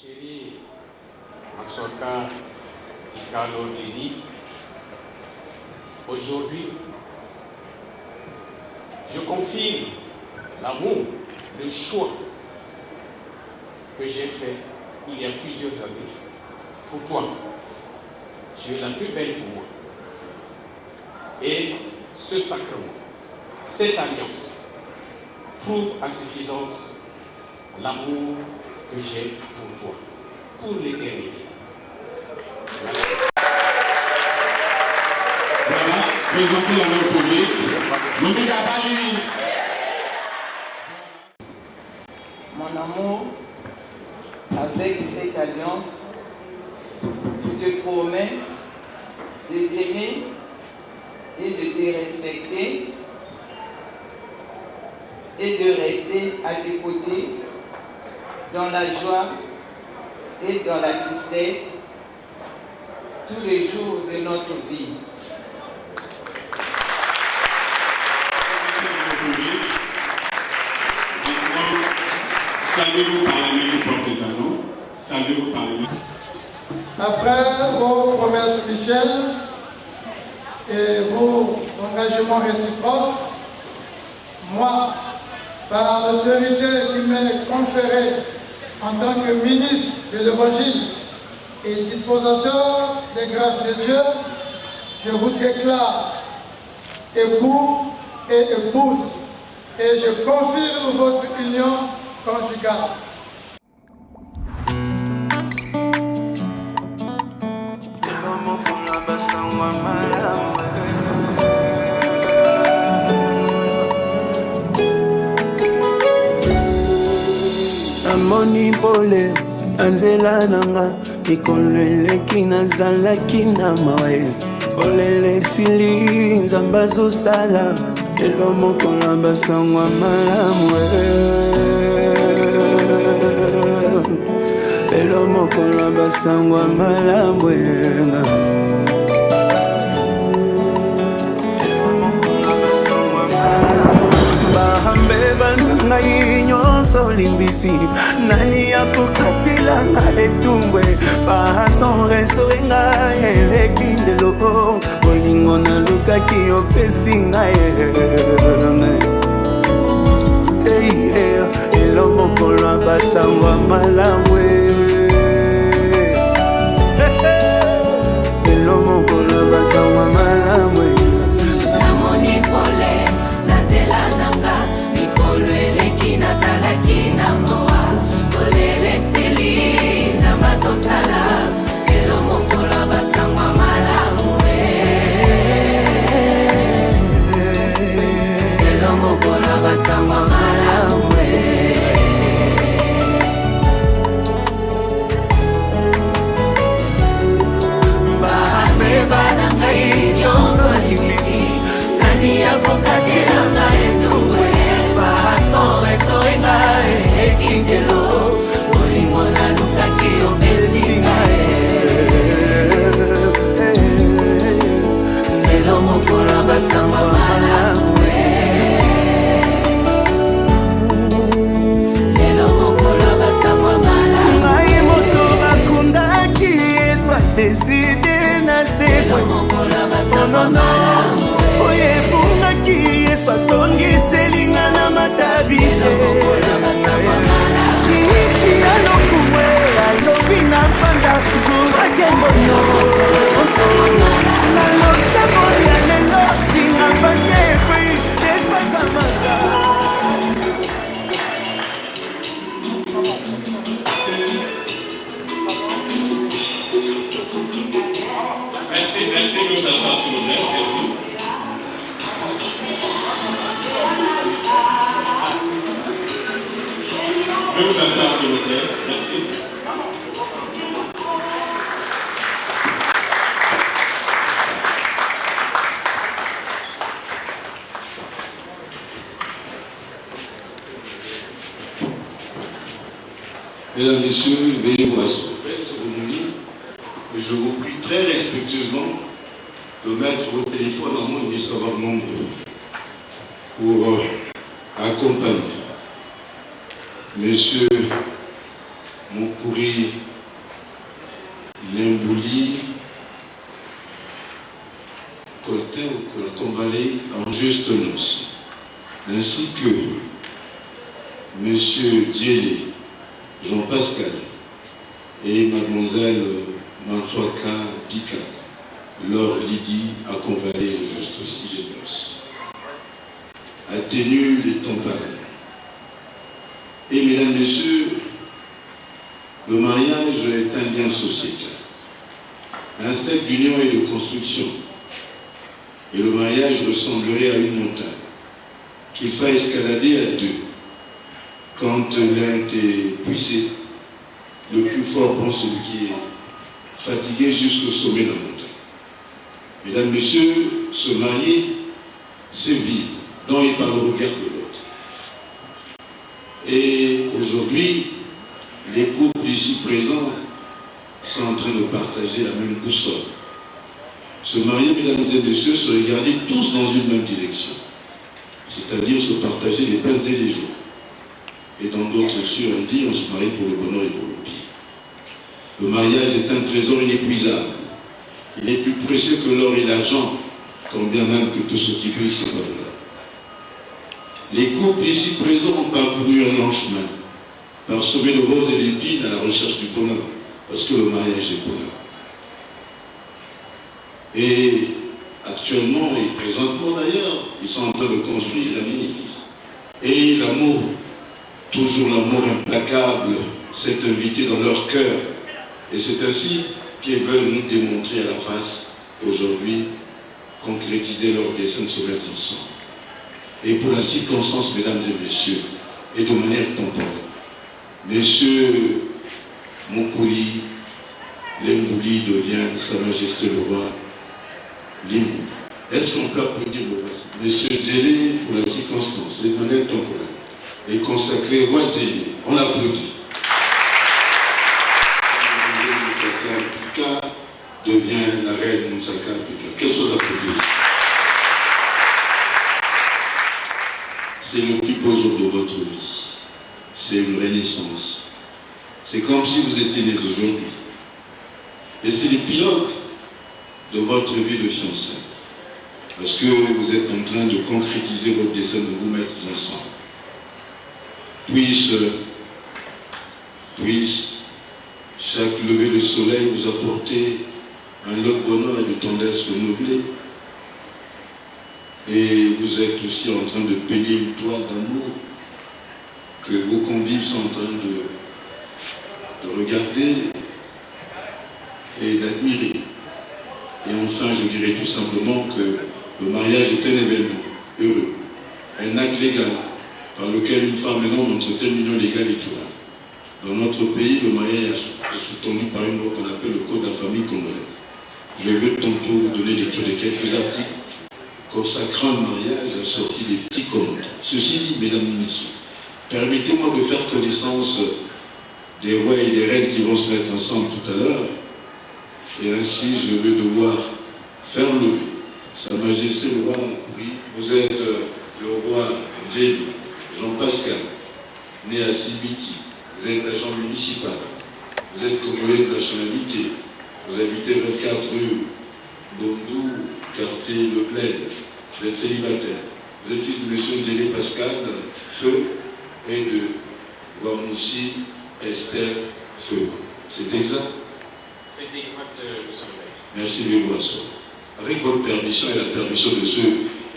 Chérie, Maxoka, Carlo Dini, aujourd'hui, je confirme l'amour, le choix que j'ai fait il y a plusieurs années pour toi. Tu es la plus belle pour moi. Et ce sacrement, cette alliance, prouve à suffisance l'amour que j'ai pour toi, pour l'éternité. Voilà, présentez la main publique. Mon amour, avec cette alliance, je te promets de t'aimer et de te respecter et de rester à tes côtés dans la joie et dans la tristesse tous les jours de notre vie. Saluez-vous par la main qui porte les anneaux. Saluez-vous par la main. Après vos promesses mutuelles et vos engagements réciproques, moi, par l'autorité qui m'est conférée en tant que ministre de l'Évangile et disposateur des grâces de Dieu, je vous déclare époux et épouse et je confirme votre union conjugale. Amoni pole anzela nanga mikoleleki nazalaki na mawe olele sili nzambe azosala lelo moko na basangwa malamu lelo moko na basangwa malamu bahambe banangai nyonso limbisi nani akokatela nga etumbwe fason restore ngai eleki ndelo bolingo nalukaki opesi ngai elo mokolo ya basangwa malamu elo mokolo ya basangwa malamu basangwa malamu bahambe banangai nyonso limisi nani akokatela ngai etumbwe fason restore ngai ekindelo bolingo nalukaki opesi ngai lelo mokolo basangwa malamu deside na sekwe oye bungaki yesu atongiselinga na matabise kiiti alokumwe alobi na fanda zurake mbonyo na losamo ya lelo singa fande ekwe yesu azamaka Merci, nous t'asseoir s'il vous plaît, merci. Nous t'asseoir s'il vous plaît, merci. Mesdames, Messieurs, veuillez vous asseoir. Et je vous prie très respectueusement de mettre vos téléphones en mode savoir nombreux pour accompagner Monsieur mon Makuri Lembouli Coltin ou Combalé en juste noces, ainsi que M. Diélé, Jean-Pascal et Mademoiselle Mantoaka Picat, Laure Lydie à Combalé juste aussi les noces. Atténue les tempêtes. Et mesdames, messieurs, le mariage est un bien sociétal, un fait d'union et de construction. Et le mariage ressemblerait à une montagne qu'il faut escalader à deux. Quand l'un est épuisé, le plus fort prend celui qui est fatigué jusqu'au sommet de la montagne. Mesdames, messieurs, se marier, c'est vivre dans et par le regard de l'autre. Et aujourd'hui, les couples ici présents sont en train de partager la même boussole. Se marier, mesdames et messieurs, se regarder tous dans une même direction. C'est-à-dire se partager les peines et les jours. Et dans d'autres cieux, on dit, on se marie pour le bonheur et pour le pire. Le mariage est un trésor inépuisable. Il est plus précieux que l'or et l'argent, quand bien même que tout ce qui brille, c'est pas de l'or. Les couples ici présents ont parcouru un long chemin, parsemé de roses et d'épines à la recherche du bonheur, parce que le mariage est bonheur. Et actuellement et présentement d'ailleurs, ils sont en train de construire la bénéfice. Et l'amour, toujours l'amour implacable, s'est invité dans leur cœur. Et c'est ainsi qu'ils veulent nous démontrer à la face, aujourd'hui, concrétiser leur dessein de se mettre ensemble. Et pour la circonstance, mesdames et messieurs, et de manière temporaire, Messieurs Moukouli, Lembouli devient Sa Majesté le Roi Limbouli. Est-ce qu'on peut applaudir le roi? Monsieur Zélé, pour la circonstance, de manière temporaire, est consacré Roi Zélé. On l'applaudit. Moussaka devient la reine Moussaka Pika. Qu'elle soit applaudie. C'est le plus beau jour de votre vie. C'est une renaissance. C'est comme si vous étiez nés aujourd'hui. Et c'est l'épilogue de votre vie de fiançailles. Parce que vous êtes en train de concrétiser votre dessein de vous mettre ensemble. Puisse chaque lever de soleil vous apporter un lot de bonheur et de tendresse renouvelée. Et vous êtes aussi en train de peigner une toile d'amour que vos convives sont en train de regarder et d'admirer. Et enfin, je dirais tout simplement que le mariage est un événement heureux, un acte légal par lequel une femme et un homme entretiennent une union légale et tout. Dans notre pays, le mariage est soutenu par une loi qu'on appelle le Code de la famille congolaise. Je vais tantôt vous donner lecture de quelques articles consacrant le mariage assorti des petits commentaires. Ceci dit, mesdames et messieurs, permettez-moi de faire connaissance des rois et des reines qui vont se mettre ensemble tout à l'heure. Et ainsi, je vais devoir faire lever Sa Majesté le roi Moukouli. Vous êtes le roi Jean-Pascal, né à Sibiti. Vous êtes agent municipal. Vous êtes congolais de nationalité. Vous habitez 24 rue Bondou, quartier Le Plaid. Vous êtes célibataire. Vous êtes fils de M. Délé Pascal, Feu, et de Wamoussi Esther, Feu. C'est exact? C'est exact, M. Merci de vous asseoir. Avec votre permission et la permission de ceux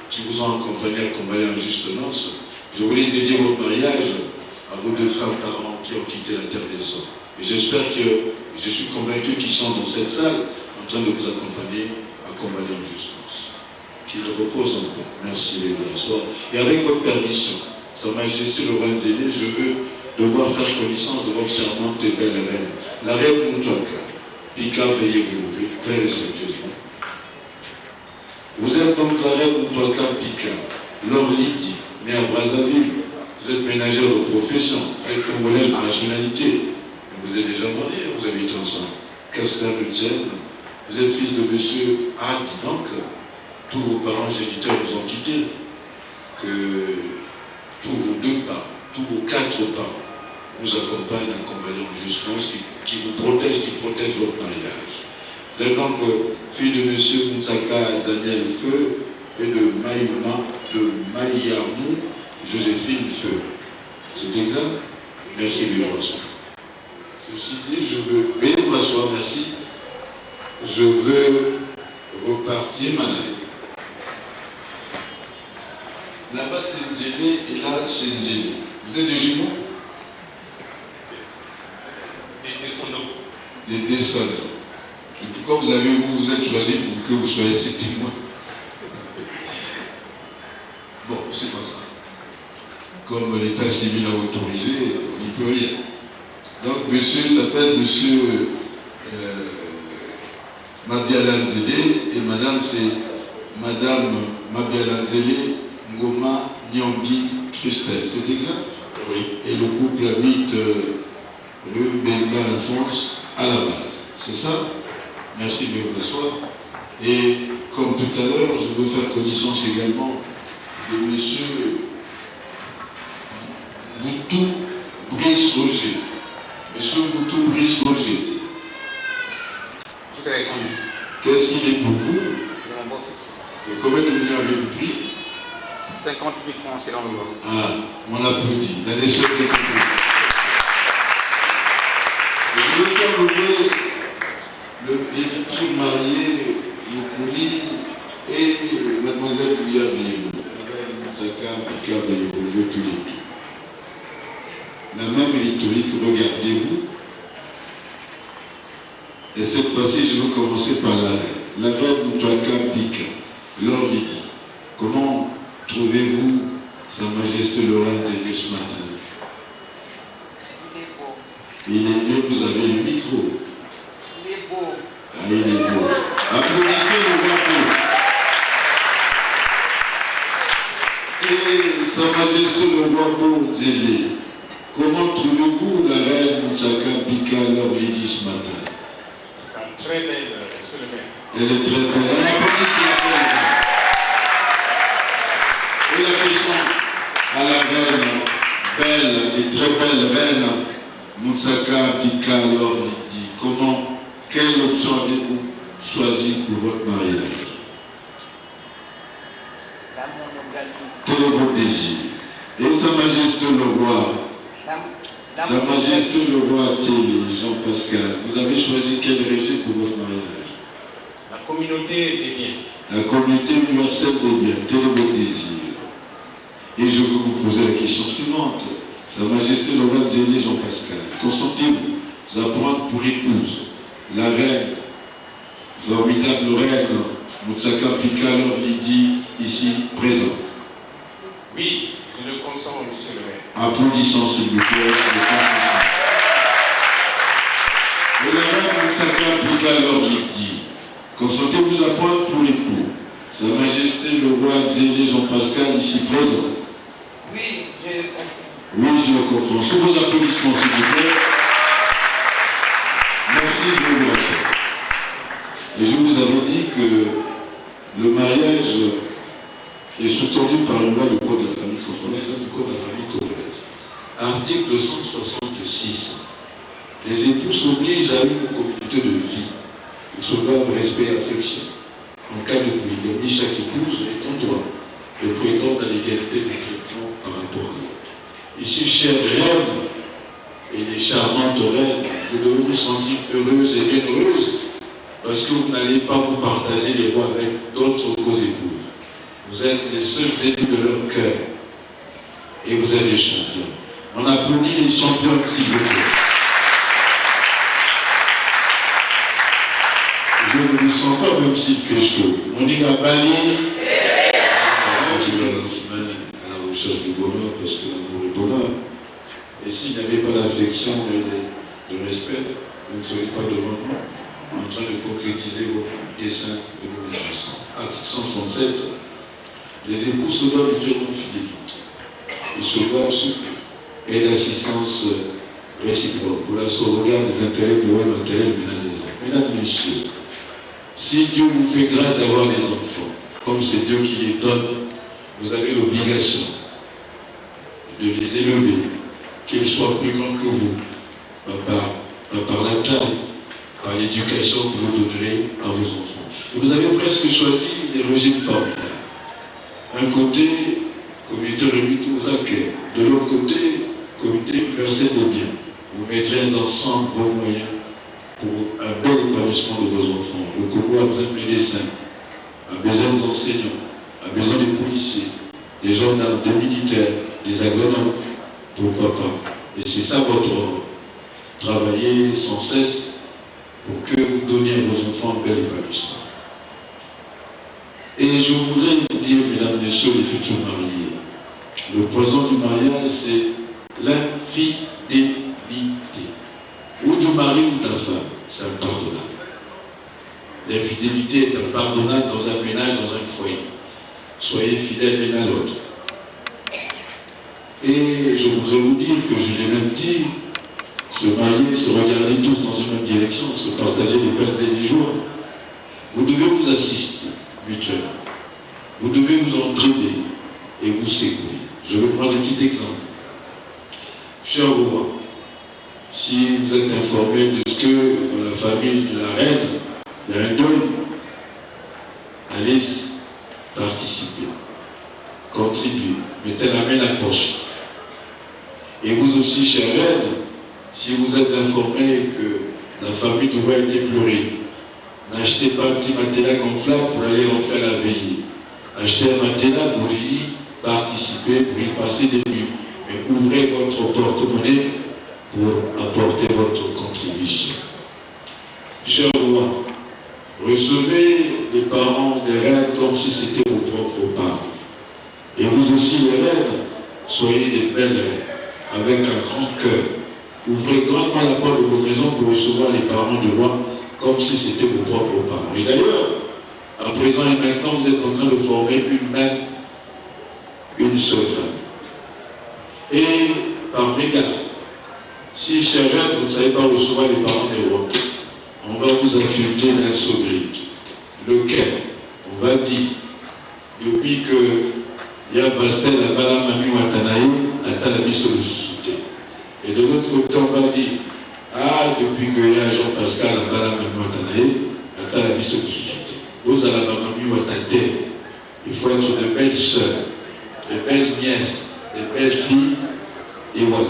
qui vous ont accompagné à combattre en juste noces, je voulais dédier votre mariage à vos deux femmes parents qui ont quitté la terre des hommes. Et j'espère que, je suis convaincu qu'ils sont dans cette salle en train de vous accompagner à combattre en juste noces. Qu'ils reposent en paix. Merci de vous asseoir. Et avec votre permission, Sa Majesté le roi Zélé, je veux devoir faire connaissance de votre servante de belle reine, la reine Moutouaka. Pika, veuillez vous lever, très respectueusement. Vous êtes donc la reine Moutouaka Pika, Laure Lydie, née à Brazzaville. Vous êtes ménagère de profession, vous êtes congolaise de nationalité. Vous êtes déjà marié, vous habitez ensemble. Castel de Tienne, vous êtes fils de monsieur Hadi, donc tous vos parents géniteurs vous ont quitté. Que tous vos deux parents, tous vos quatre parents vous accompagne, accompagnant jusqu'au qui vous protège, qui protège votre mariage. Vous êtes donc fille de M. Moussaka Daniel Feu et de Maïamou Joséphine Feu. C'est exact? Merci, Véronique. Ceci dit, je veux... Veuillez m'asseoir, merci. Je veux repartir, madame. Là-bas, c'est une zénée et là, c'est une zénée. Vous êtes des jumeaux? Des descendants. Des descendants. En tout cas, vous êtes choisi pour que vous soyez ces témoins. Bon, c'est pas ça. Comme l'état civil a autorisé, on n'y peut rien. Donc, monsieur s'appelle monsieur Mabialanzele et madame, c'est madame Mabialanzele Ngoma Nyambi Christelle. C'est exact? Oui. Et le couple habite rue Benga Alphonse à la base. C'est ça? Merci de vous asseoir. Et comme tout à l'heure, je veux faire connaissance également de monsieur Boutou Brice Roger. Monsieur Boutou Brice Roger. Je te réponds. Qu'est-ce qu'il est pour vous? C'est mon beau-fils. Et combien de millions avez-vous pris? 50 000 francs, c'est dans le loi. Ah, on applaudit. La nation des compris. Je veux faire lever les futurs mariés, Yukuli et mademoiselle Louia Bayou. Zaka Pika Bayou, je veux tous les deux. La même rhétorique, regardez-vous. Et cette fois-ci, je veux commencer par la reine Moutouaka Pika. Leur dit, comment trouvez-vous Sa Majesté le Roi Zéné ce matin? Il est beau, vous avez le micro. Il est beau. Ah, il est beau. Applaudissez le roi beau. Et Sa Majesté le Roi Beau Zéné, comment trouvez-vous la reine Moussaka Pika leur dit ce matin? Très belle, monsieur le maire. Elle est très belle. Elle a pas dit qu'il y a et la question à la reine, belle et très belle reine, Moussaka Pika alors dit, quelle option avez-vous choisi pour votre mariage? La monogamie. Quel est votre désir? Et Sa Majesté le Roi, Sa Majesté le Roi Télé, Jean-Pascal, vous avez choisi quel régime pour votre mariage? La communauté des biens. La communauté universelle des biens, quel est votre désir? Et je veux vous poser la question suivante. Sa Majesté le Roi Télé, Jean-Pascal, consentez-vous à prendre pour épouse la reine, formidable reine, Moussaka Pika leur dit ici présent? Oui, je le consens, monsieur le maire. Applaudissons s'il vous plaît. Et la reine Moussaka Pika leur dit, consentez-vous à prendre pour époux Sa Majesté le Roi Zéné Jean-Pascal ici présent? Oui, je le comprends. Oui, je le comprends. Sous vos applaudissements s'il vous plaît. Merci de vous asseoir. Et je vous avais dit que le mariage est sous-tendu par une loi du Code de la famille congolaise, du Code de la famille congolaise. Article 166. Les époux s'obligent à une communauté de vie. Ils se doivent respect et affection. En cas de polygamie, chaque épouse est en droit de prétendre à l'égalité de traitement par rapport à l'autre. Ici, chères reines et les charmantes reines, vous devez vous sentir heureuses et généreuses parce que vous n'allez pas vous partager les rois avec d'autres co-épouses. Vous êtes les seuls élus de leur cœur et vous êtes les champions. On applaudit les champions s'il vous plaît. Je ne vous sens pas même s'il fait chaud. On dit la baline. À la recherche du bonheur parce que l'amour est bonheur. Et s'il n'y avait pas d'affection et de respect, vous ne seriez pas devant nous en train de concrétiser vos desseins de mobilisation. Article 167. Les époux se doivent mutuellement fidélité. Ils se doivent souffler et d'assistance réciproque pour la sauvegarde des intérêts de l'homme, l'intérêt du ménage des hommes. Mesdames et messieurs, si Dieu vous fait grâce d'avoir des enfants, comme c'est Dieu qui les donne, vous avez l'obligation de les élever qu'il soit plus grand que vous, pas par la taille, par l'éducation que vous donnerez à vos enfants. Vous avez presque choisi des régimes formidables. D'un côté, comité réuni aux accueils. De l'autre côté, comité universel de biens. Vous mettrez ensemble vos moyens pour un bel épanouissement de vos enfants. Le Congo a besoin de médecins, a besoin d'enseignants, a besoin de policiers, des gendarmes, des militaires, des agronomes, pourquoi pas. Et c'est ça votre rôle. Travailler sans cesse pour que vous donniez à vos enfants un bel épanouissement. Et je voudrais vous dire, mesdames, messieurs, les futurs mariés, le poison du mariage, c'est l'infidélité. Ou du mari ou de la femme, c'est impardonnable. L'infidélité est impardonnable dans un ménage, dans un foyer. Soyez fidèles l'un à l'autre. Et je voudrais vous dire que je l'ai même dit, se marier, se regarder tous dans une même direction, se partager les peines et les jours. Vous devez vous assister mutuellement. Vous devez vous entraider et vous secouer. Je vais prendre un petit exemple. Cher roi, si vous êtes informé de ce que dans la famille de la reine, il y a un deuil, allez-y, participez, contribuez, mettez la main à la poche. Et vous aussi, chère reine, si vous êtes informé que la famille du roi a été pleurée, n'achetez pas un petit matelas gonflable pour aller en faire la veillée. Achetez un matelas pour y participer, pour y passer des nuits. Mais ouvrez votre porte-monnaie pour apporter votre contribution. Cher roi, recevez les parents des reines comme si c'était vos propres parents. Et vous aussi, les reines, soyez des belles reines, avec un grand cœur. Ouvrez grandement la porte de vos maisons pour recevoir les parents du roi comme si c'était vos propres parents. Et d'ailleurs, à présent et maintenant, vous êtes en train de former une même, une seule famille. Et par égard, si, chers reines, vous ne savez pas recevoir les parents des rois, on va vous affubler d'un sobriquet, lequel, on va dire, depuis que Y'a Pastel, la Balamami Watanaï, à la mission de société. Et de l'autre côté, on va dire, ah, depuis que Y'a Jean-Pascal, la Balamami Watanaï, à la mission de société. Vous, à la Balamami Watanaï, il faut être de belles sœurs, de belles nièces, de belles filles, et voilà,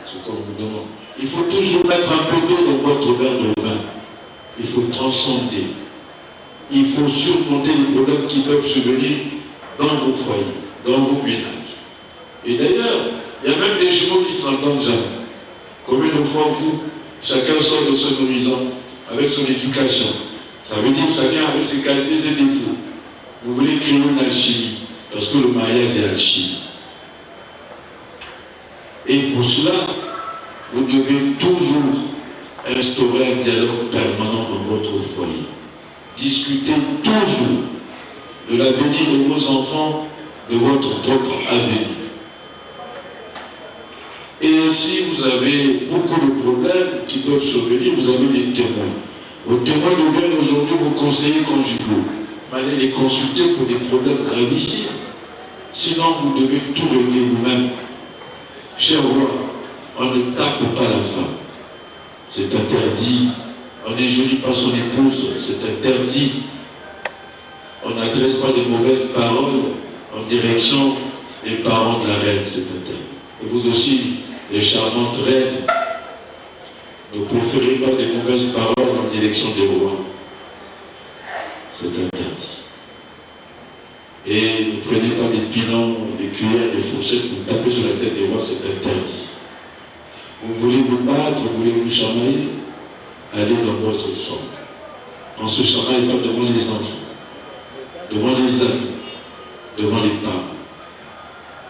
ce qu'on vous demande. Il faut toujours mettre un peu d'eau dans votre verre de vin. Il faut transcender. Il faut surmonter les problèmes qui peuvent survenir dans vos foyers, dans vos ménages. Et d'ailleurs, il y a même des jumeaux qui ne s'entendent jamais. Combien de fois vous, chacun sort de son horizon avec son éducation. Ça veut dire que chacun avec ses qualités et ses défauts. Vous voulez créer une alchimie, parce que le mariage est alchimie. Et pour cela, vous devez toujours instaurer un dialogue permanent dans votre foyer. Discutez toujours de l'avenir de vos enfants, de votre propre avenir. Et si vous avez beaucoup de problèmes qui peuvent survenir, vous avez des témoins. Vos témoins deviennent aujourd'hui vos conseillers conjugaux. Vous allez les consulter pour des problèmes gravissimes. Sinon, vous devez tout régler vous-même. Cher roi, on ne tape pas la femme. C'est interdit. On n'injurie pas son épouse. C'est interdit. On n'adresse pas de mauvaises paroles en direction des parents de la reine. C'est interdit. Et vous aussi, les charmantes reines, ne proférez pas de mauvaises paroles en direction des rois. C'est interdit. Et ne prenez pas des pilons, des cuillères, des fourchettes pour taper sur la tête des rois, c'est interdit. Vous voulez vous battre, vous voulez vous chamailler, allez dans votre chambre. On se chamaille pas devant les enfants, devant les amis, devant les parents.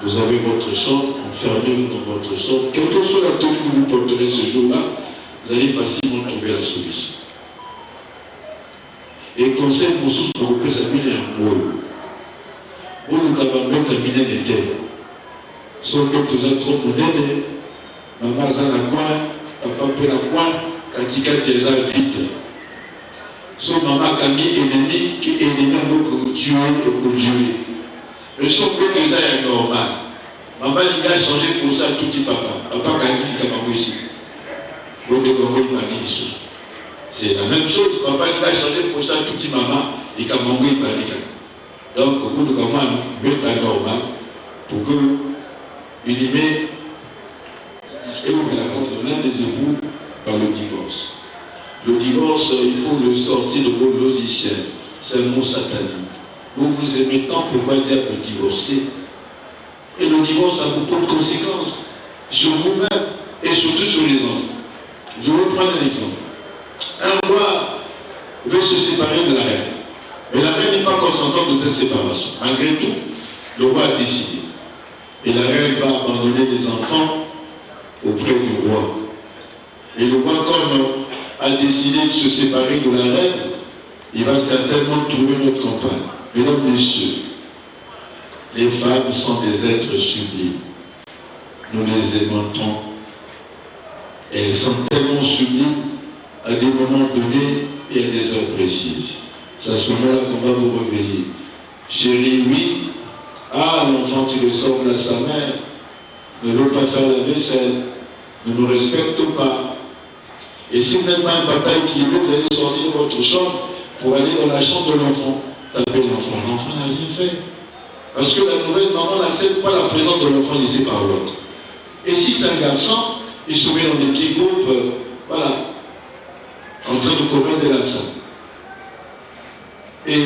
Vous avez votre chambre, enfermez-vous dans votre chambre. Quelle que soit la tenue que vous porterez ce jour-là, vous allez facilement trouver la solution. Et conseil pour ceux qui vous s'amener un mot. Vous nous avons terminé l'été. Sauf que vous êtes trop modèles. Maman a la coin, papa peut la coin, katika tiesa vite. Sauf maman qui est ennemi, qui est ennemi pour tuer et pour tuer. Le sauf que vous êtes normal. Maman, il a changé pour ça tout petit papa. Papa, quand il est ici. C'est la même chose. Papa, il a changé pour ça tout petit maman. Il a mangé, il a donc, au bout de comment il met un normal pour que il y met et on met la contre l'un des époux par le divorce. Le divorce, il faut le sortir de vos logiciels. C'est un mot satanique. Vous vous aimez tant, pourquoi dire que divorcer? Et le divorce a beaucoup de conséquences sur vous-même et surtout sur les enfants. Je vais prendre un exemple. Un roi veut se séparer de la reine. Mais la reine n'est pas consentante de cette séparation. Malgré tout, le roi a décidé. Et la reine va abandonner les enfants auprès du roi. Et le roi, comme a décidé de se séparer de la reine, il va certainement trouver notre compagne. Mesdames, messieurs, les femmes sont des êtres sublimes. Nous les aimons tant. Elles sont tellement sublimes à des moments donnés et à des heures précises. C'est à ce moment-là qu'on va vous réveiller. Chérie, oui. Ah, l'enfant qui ressemble à sa mère ne veut pas faire la vaisselle, ne nous respecte pas. Et si vous n'êtes pas un papa équilibré, vous allez sortir de votre chambre pour aller dans la chambre de l'enfant. Tapez l'enfant. L'enfant n'a rien fait. Parce que la nouvelle maman n'accepte pas la présence de l'enfant laissé par l'autre. Et si c'est un garçon, il se met dans des petits groupes, voilà, en train de commettre des larcins. Et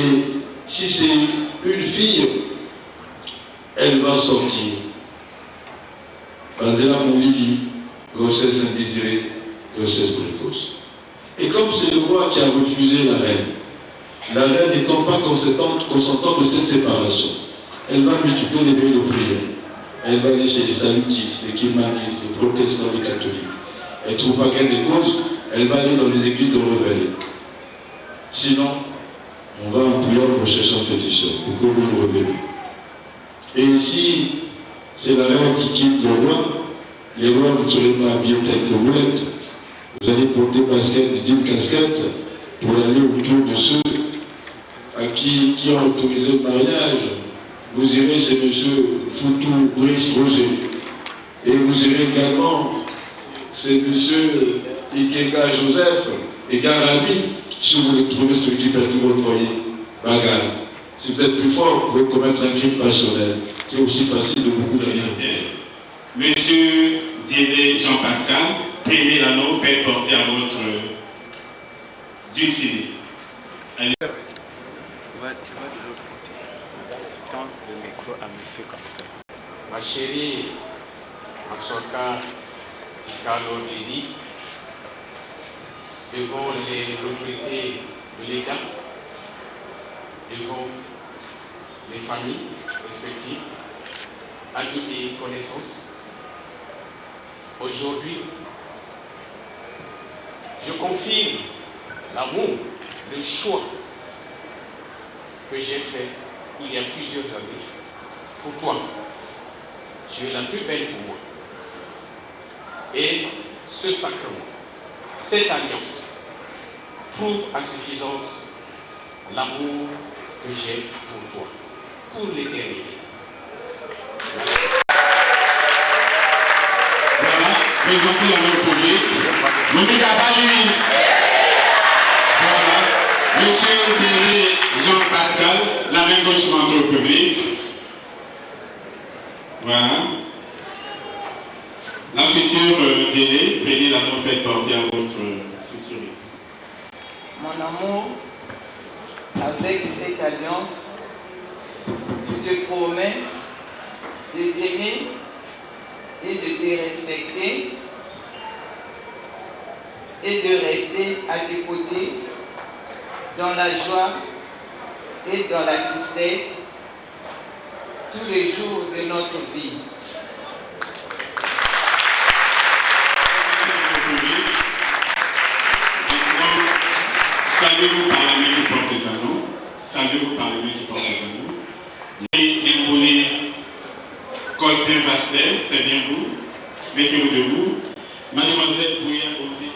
si c'est une fille, elle va sortir. Bazela Moulili, grossesse indésirée, grossesse précoce. Et comme c'est le roi qui a refusé la reine n'étant pas consentante de cette séparation, elle va multiplier les veilles de prière. Elle va aller chez les salutistes, les kimanistes, les protestants, les catholiques. Elle ne trouve pas gain de cause, elle va aller dans les églises de rebelles. Sinon, on va en prière pour chercher un féticheur, pour que vous nous rebellez. Et si c'est la reine qui quitte le roi, les rois ne seraient pas habillés tels que vous êtes. Vous allez porter basket, une casquette, pour aller autour de ceux à qui ont autorisé le mariage. Vous irez chez M. Foutou Brice Roger. Et vous irez également chez M. Ikega Joseph et Garami, si vous voulez trouver celui qui perturbe le foyer. Bagarre. Si vous êtes plus fort, vous pouvez commettre un crime passionnel, qui est aussi passible de beaucoup de rien. Monsieur Diélé Jean-Pascal, prenez l'anneau, faites porter à votre dulciné. Allez. Le micro à monsieur comme ça. Ma chérie, Maxoka Carlo Lidi, devant les autorités de l'État, devant les familles respectives, amis et connaissances, aujourd'hui, je confirme l'amour, le choix que j'ai fait il y a plusieurs années pour toi. Tu es la plus belle pour moi. Et ce sacrement, cette alliance, prouve à suffisance l'amour que j'ai pour toi, pour l'éternité. Voilà, présentez l'honneur public. Voilà, monsieur Diélé Jean-Pascal, la main gauche montre au public. Voilà. La future Diélé, prenez l'anneau, faites porter à votre futur. Mon amour, avec cette alliance, je te promets de t'aimer et de te respecter et de rester à tes côtés dans la joie et dans la tristesse tous les jours de notre vie. Saluez-vous par la main qui porte les anneaux. Saluez-vous par la main qui porte les anneaux. Et épaulé Colter Vastel, c'est bien vous. Mettez-vous debout. Mademoiselle Bouya Oti.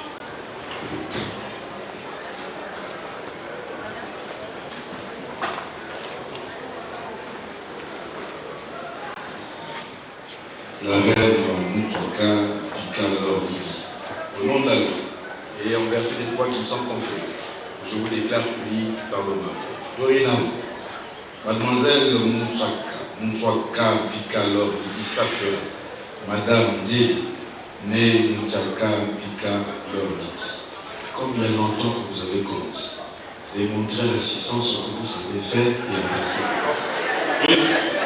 la reine Moutouaka Pika Lorditi. Au nom de la loi et en vertu des droits qui me sont conférés, je vous déclare unis par l'honneur. Dorénavant, Mademoiselle Moutouaka Pika Lorditi s'appellera Madame Dié, née Moutouaka Pika Lorditi. Comme il y a longtemps que vous avez commencé, démontrer l'assistance que vous avez fait et apprécié. Thank you.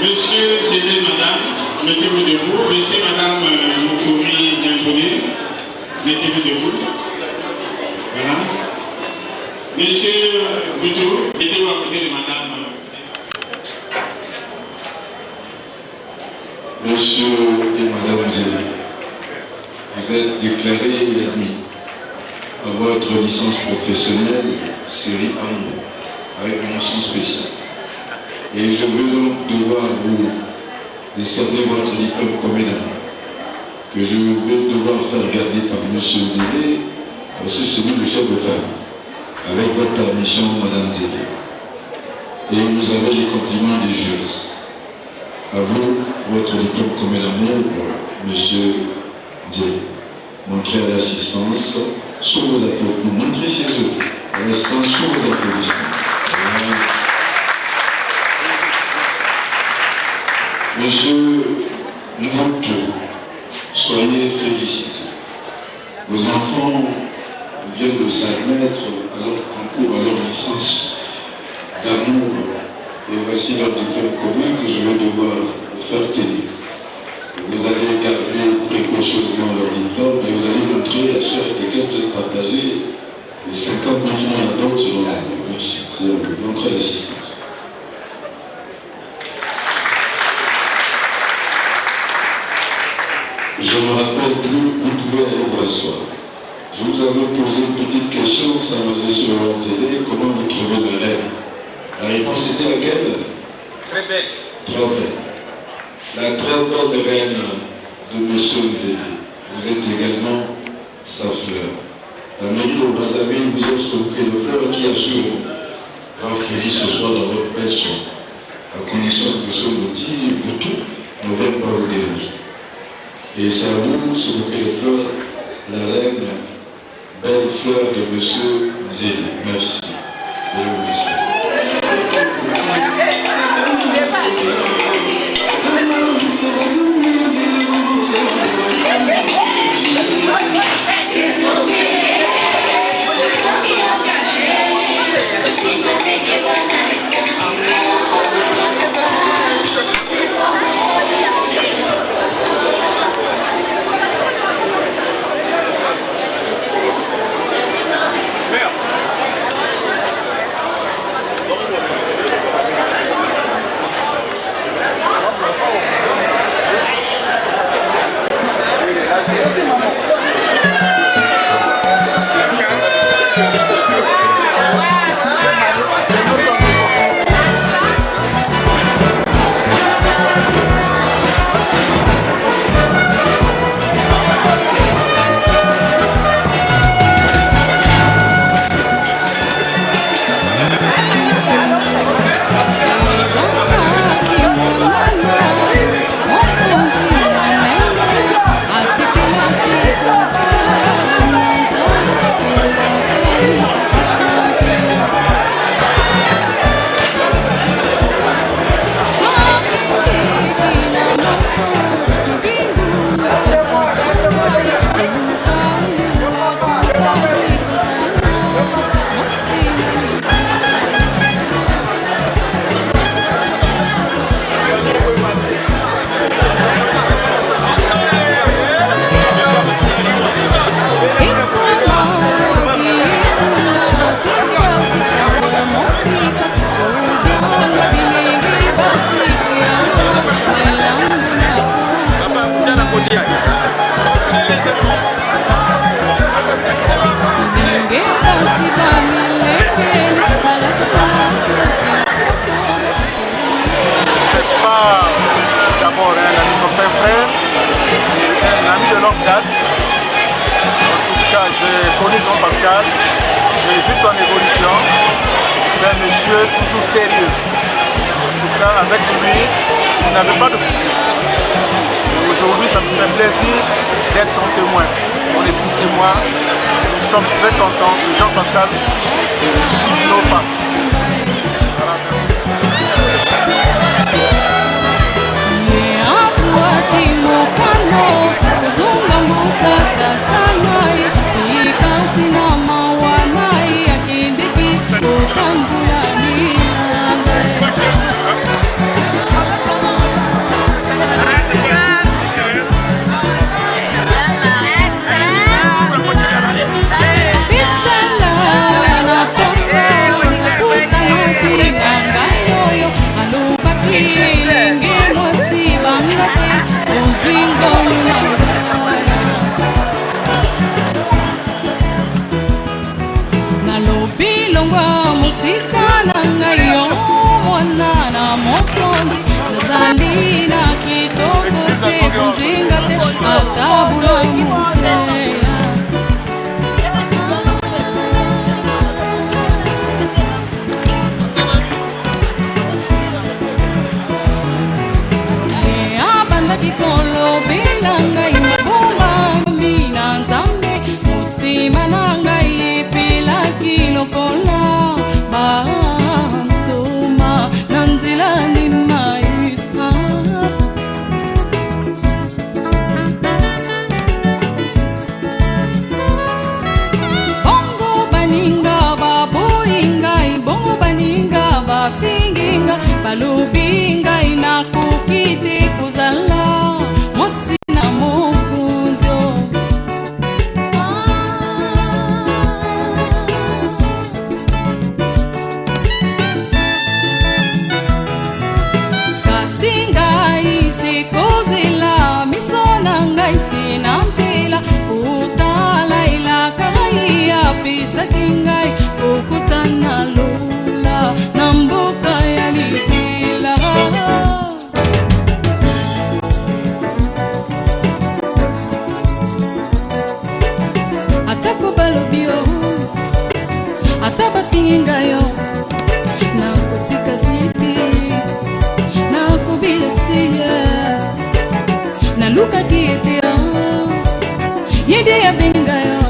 Monsieur Zélé, madame, mettez-vous debout. Monsieur, madame Moukouri Niamboulé, mettez-vous debout. Voilà. Monsieur Boutou, mettez-vous à côté de madame. Monsieur et madame Zélé, vous êtes déclaré et admis à votre licence professionnelle série A1 avec mention spéciale. Et je veux donc devoir vous décerner votre diplôme communal, que je vais devoir faire garder par M. Zélé, aussi celui de chef de famille, avec votre permission, Madame Zélé. Et vous avez les compliments des jurys. À vous, votre diplôme commun d'amour, M. Zélé. Montrez à l'assistance sur vos applaudissements. Montrez chez eux, à l'assistance sur vos applaudissements. Monsieur Moutou, soyez félicités. Vos enfants viennent de s'admettre à leur concours, à leur licence d'amour. Et voici leur diplôme commun que je vais devoir faire tenir. Vous allez garder précautionneusement leur diplôme et vous allez montrer à ceux avec lesquels vous êtes partagés les 50 mouvements à d'autres selon l'année. Merci. C'est à vous. Montrez l'assistance. Je me rappelle plus, vous pouvez aller vous asseoir. Je vous avais posé une petite question, ça m'a sur le télé, comment vous trouvez le rêve? La réponse était laquelle? Très belle. Très belle. La très belle reine de M. Zélé. Vous êtes également sa fleur. La mairie de Brazzaville vous offre ce bouquet de fleurs qui assure va fleurir ce soir dans votre belle soirée. À condition que ce vous dit, vous tout, ne vienne pas vous déranger. Et c'est à vous, ce bouquet de fleurs, la reine, belle fleur de M. Zélé. Merci. Et vous remercie. J'ai vu son évolution, c'est un monsieur toujours sérieux. En tout cas, avec lui, il n'avait pas de soucis. Aujourd'hui, ça me fait plaisir d'être son témoin. Mon épouse et moi, nous sommes très contents que Jean-Pascal suive nos pas. Voilà, merci. na mokonzi nazali na kitoko te kuzinga te atabula muteya abandaki kolobela ngai mabomba mina nzambe motima na ngai epelaki lokola bantoma na nzela ndimaisa bongo baninga baboyi ngai bongo baninga bafingi nga balobi ngai nakoki te kozala mwasi na mokonzi kasi ngai sekozela miso na ngai sina nzela kotala elaka ngai apesaki ngai kokutana lola na mboka ya libila atako balobi yo ata bafingi ngai yo nakotika siti nakobila siya nalukaki ete yo yede ya benga yo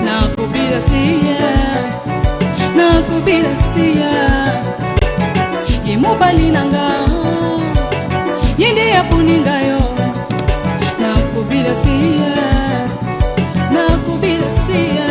nakobila siya nakobila siya ye mobali nanga yende ya puninga yo nakobila siya nakobila siya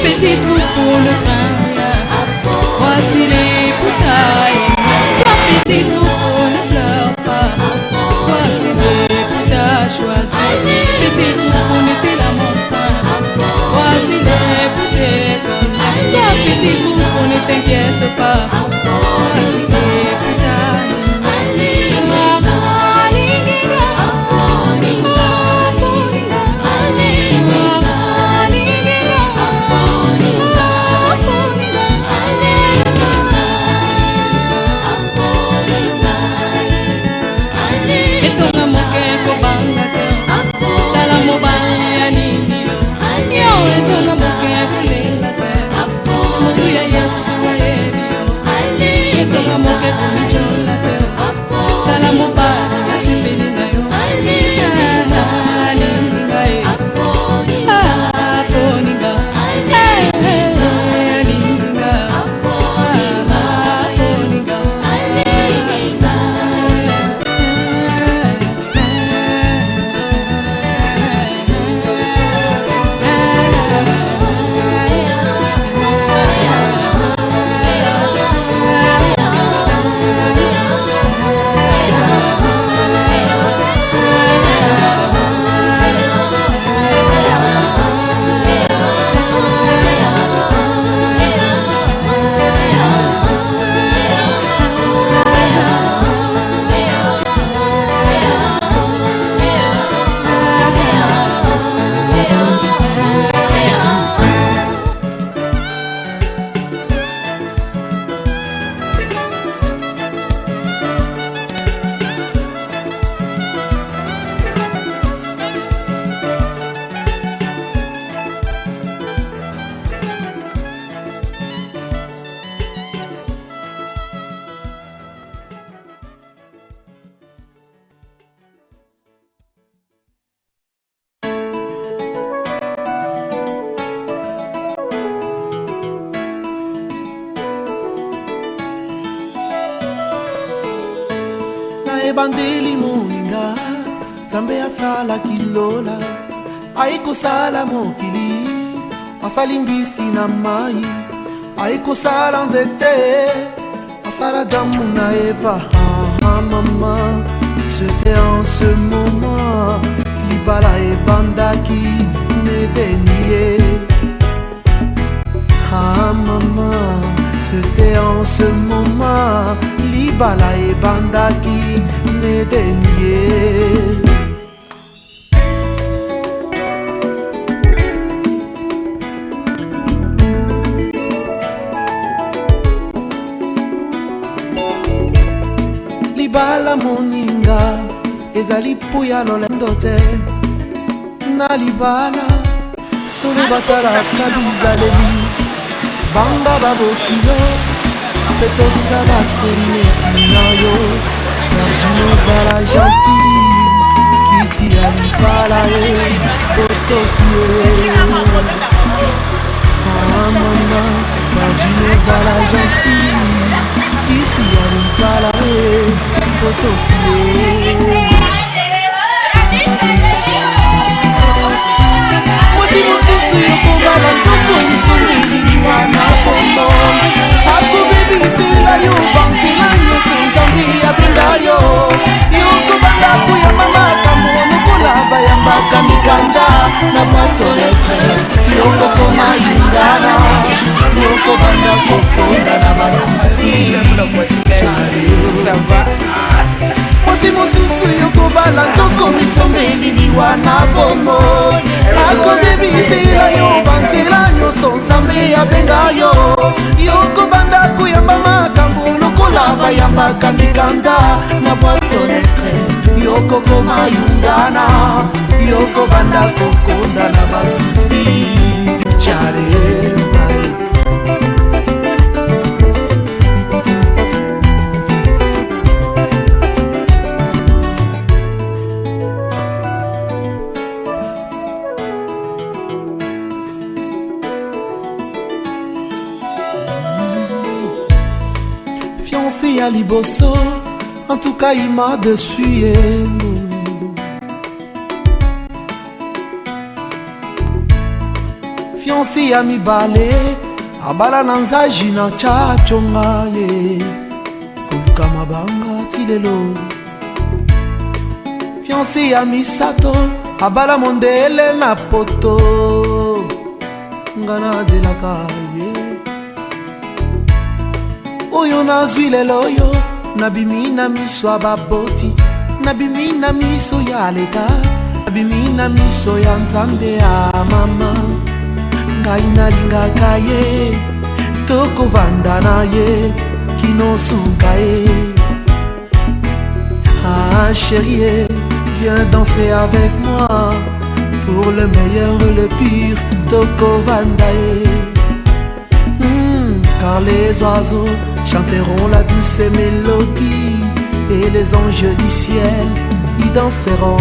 Petit trou pour le train, voici les bouteilles. Trois petits trous pour ne pleure pas, voici les bouteilles choisies. Petit trou pour ne te lamente pas, voici les bouteilles. Trois petits trous pour ne t'inquiète pas, voici les bouteilles. Yes, ebandeli moninga Nzambe asala kilola aikosala mokili asali mbisi na mai aikosala nzete asala damu na Eva. Ah, maman, c'était en ce moment libala ebandaki nedenie. Ah maman, c'était en ce moment libala ebandaki nedenie. Libala moninga ezali puya lolendo te na libala solo batalaka bizaleli banga babokilo mpe tosala seneki na yo nardino ozala gentil kisi ya libala ye potosi ye mama nardino ozala gentil kisi ya libala ye potosi ye. Mosusu yokobala nzoto misongeli liwana pombo akobebisela yo banzela nyonso Nzambe abenga yo yokobanda koyamba makambo lokola bayambaka mikanda na bwato letre yokokoma yungana yokobanda kokonda na basusi mosusu yokobala nzoko misombeli liwana bombo akobebisela yo banzela nyonso Nzambe abenga yo yokobanda koyamba makambo lokola bayambaka mikanda na bwato letre yokokoma yungana yokobanda kokonda na basusi jare. Fiancé à Liboso, en tout cas il m'a dessus. Fiancé à mi balé, abala nanzaji na chachonga ye, kuluka mabanga tilelo. Fiancé à mi sato, abala mondele na poto, ngana zelaka ye. Oyo nazwi lelo oyo nabimi na miso ya baboti nabimi na miso ya leta nabimi na miso ya Nzambe ya mama ngai nalingaka ye tokovanda na ye kinosuka ye. Ah chérie, viens danser avec moi pour le meilleur le pire tokovanda ye. Car les oiseaux chanteront la douce mélodie et les anges du ciel y danseront.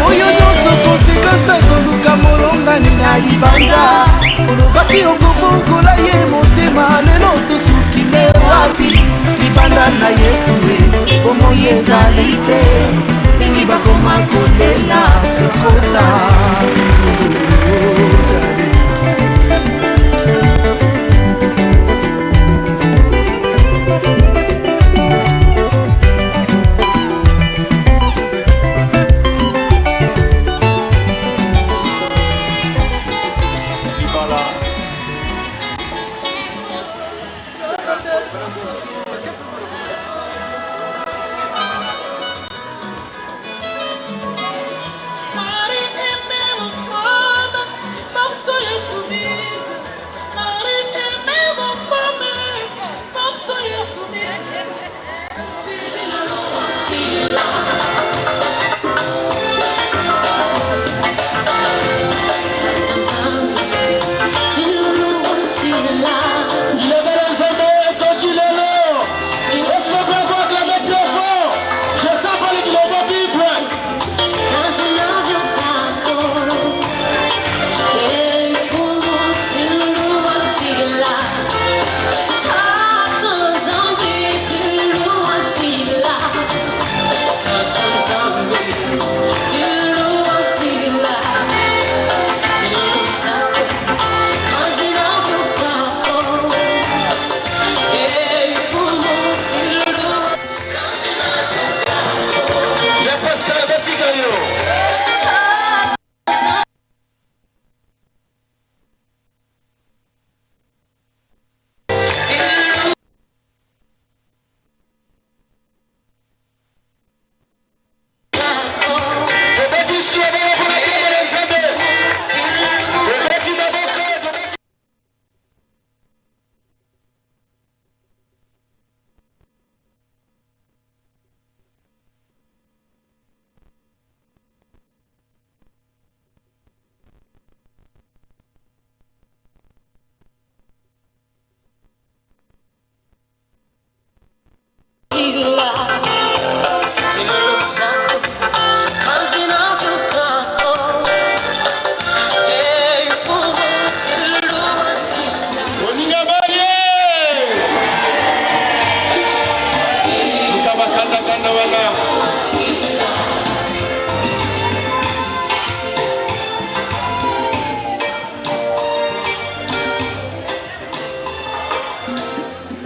Oyo nyonso konsekansa koluka molongani na libanda olobaki okobongola ye motema lelo tosukile wapi libanda na Yesu omo ezali te mingi bakoma kolela c'est trop tard.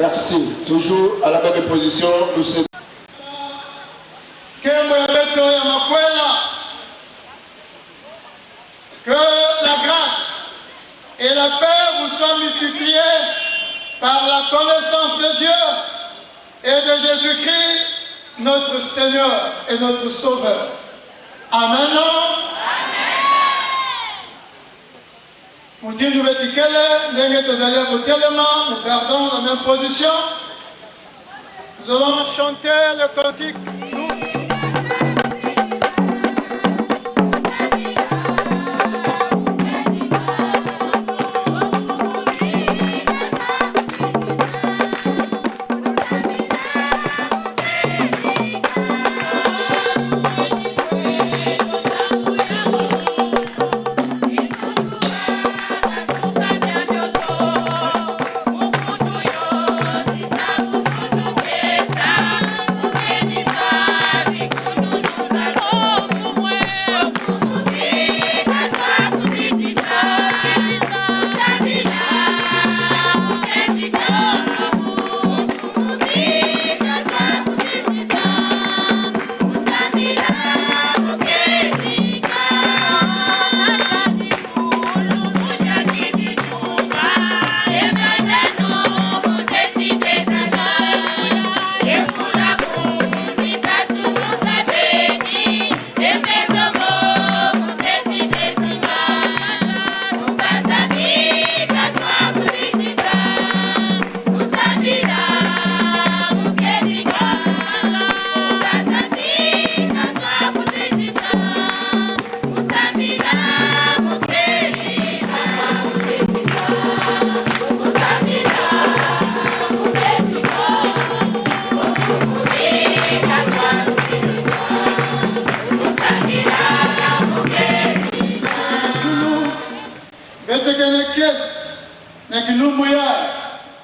Merci. Toujours à la même position, nous sommes. Que la grâce et la paix vous soient multipliées par la connaissance de Dieu et de Jésus-Christ, notre Seigneur et notre Sauveur. Amen. Nous gardons la même position. Nous allons chanter le cantique 12.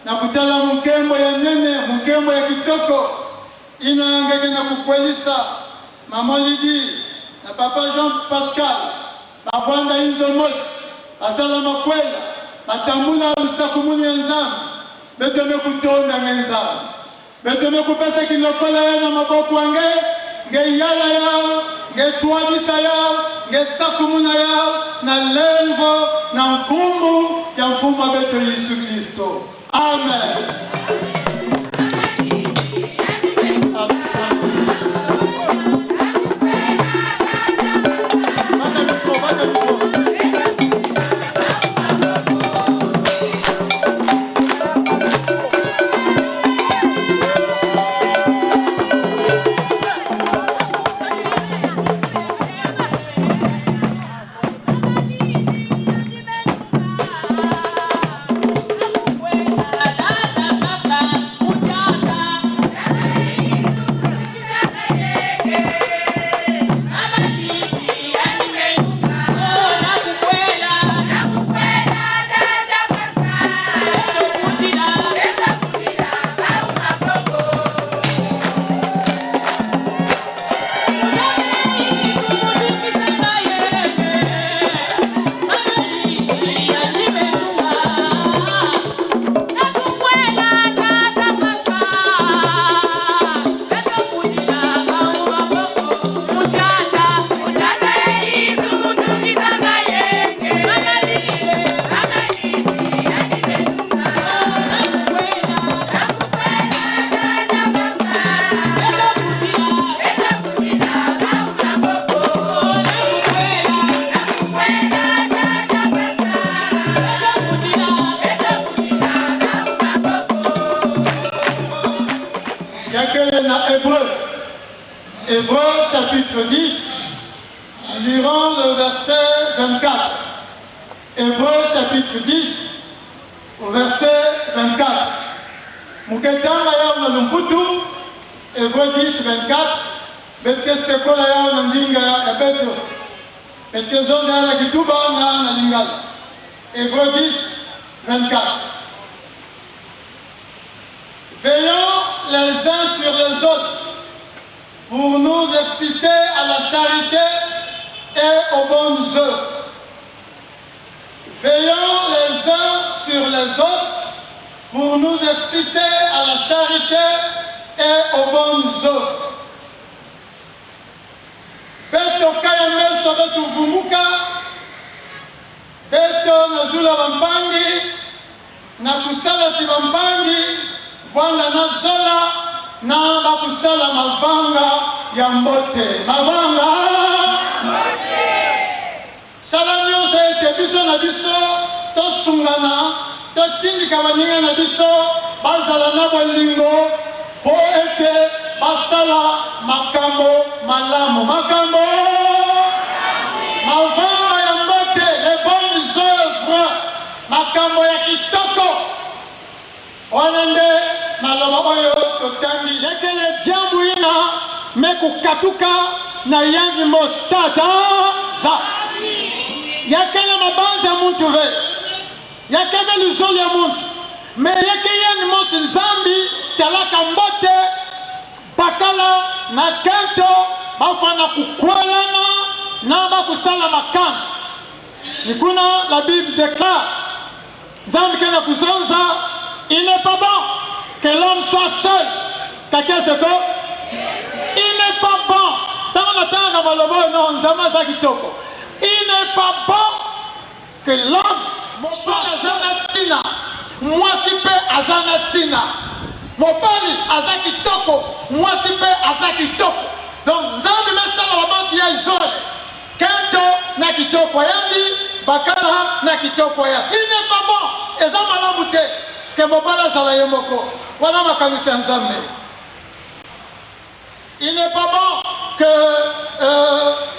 nakutala mkembo ya nene, mkembo ya kitoko inaangeke na kukwelisa Mama Lydie na Papa Jean Pascal bavwanda inzo mosi asala makwela batambula lusakumuni ya nzambe betome kutonda ngenzambe betome kupesa kilokola ya na maboko wange nge yala yao nge tuadisa yao nge sakumuna yao na lengo na nkumu ya mfumo wetu Yesu Kristo. Amen. Hébreux chapitre 10, lirons le verset 24. Hébreux chapitre 10, au verset 24. Muketanga yao na lumputu, Hébreux 10, 24. Betke sekola yao na ndinga ya Petro. Betke zonja ya kituba na lingala. Hébreux 10, 24. Veillons les uns sur les autres pour nous exciter à la charité et aux bonnes œuvres. Veillons les uns sur les autres pour nous exciter à la charité et aux bonnes œuvres. Beto kaya meso betu vumuka, beto nazula bampangi, na kusala chibampangi, vwanda na zola, na bakusala mavanga ya mbote. Mavanga sala nyonso ete biso na biso tosungana, totindika baninga na biso bazala na bolingo po ete basala makambo malamu. Makambo mavanga ya mbote, les bonnes œuvres, makambo ya kitoko. Wanande maloba oyo totandi lekele jambu ina mekukatuka na yangi mostata za yakele mabanza muntu ve yakele luzoli ya muntu me yake yani mosi nzambi talaka mbote bakala na kento bafana kukwelana na bakusala makamu. Nikuna la Bible déclare nzambi kena kuzonza. Il n'est pas bon que l'homme soit seul. Quelqu'un se dit? Il n'est pas bon. Il n'est pas bon que l'homme soit azanatina. Moi si peu azanatina. Mon pali azakitoko. Moi si peu azakitoko. Donc, Nzambi mesala wabantu ya isole. Kento na kitoko yandi, bakala na kitoko ya. Il n'est pas bon. Eza malamu te. Que mobala zala yemoko. Wana makanisi Nzambe. Il n'est pas bon que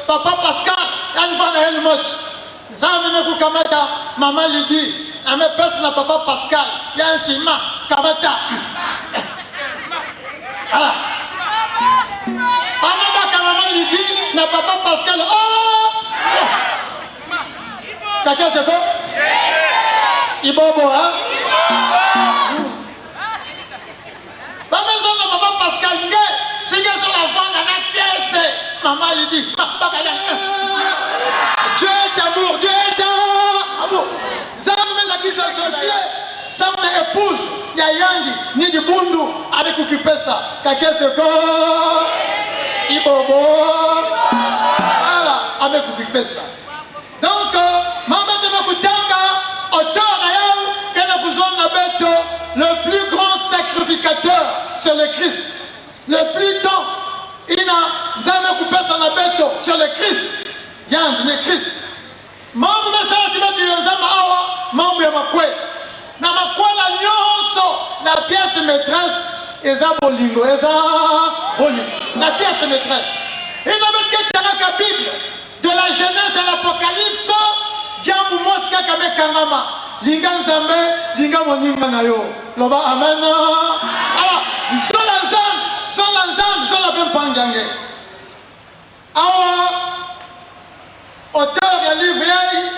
Papa Pascal yanifana helmos. Nzambi meku kamata Mama Lydie. Ame pesa na Papa Pascal yanchima kamata. Ah. Mama Lydie na Papa Pascal. Oh! Quelqu'un c'est quoi? Ibobo, hein? Pas besoin de Papa Pascal. Si vous avez la vente à la pièce, Maman Lydie. Dieu est amour, Dieu est amour. Ça me la qui s'associer. Ça me épouse. Il y a Yandi, ni du bundu avec occupé ça. Quelqu'un c'est quoi? Ibobo. Voilà, avec occupé ça. Donc, maman de Makutanga, auteur le plus grand sacrificateur, c'est le Christ. Le plus temps, il a jamais coupé son abeto, c'est le Christ. Yann, le Christ. Mambo mesala tibeti yonzama awa, mambo ya makwe. Na makwe la nyonso, la pièce maîtresse, eza bolingo, eza bolingo. La pièce maîtresse. Et dans la Bible, de la Genèse à l'Apocalypse, Yambu Moska Kame Kangama. Linga Nzambe, linga moninga na yo. Loba amen. Alors, zola nzambe, zola bempangange. Awa, auteur ya livre yai,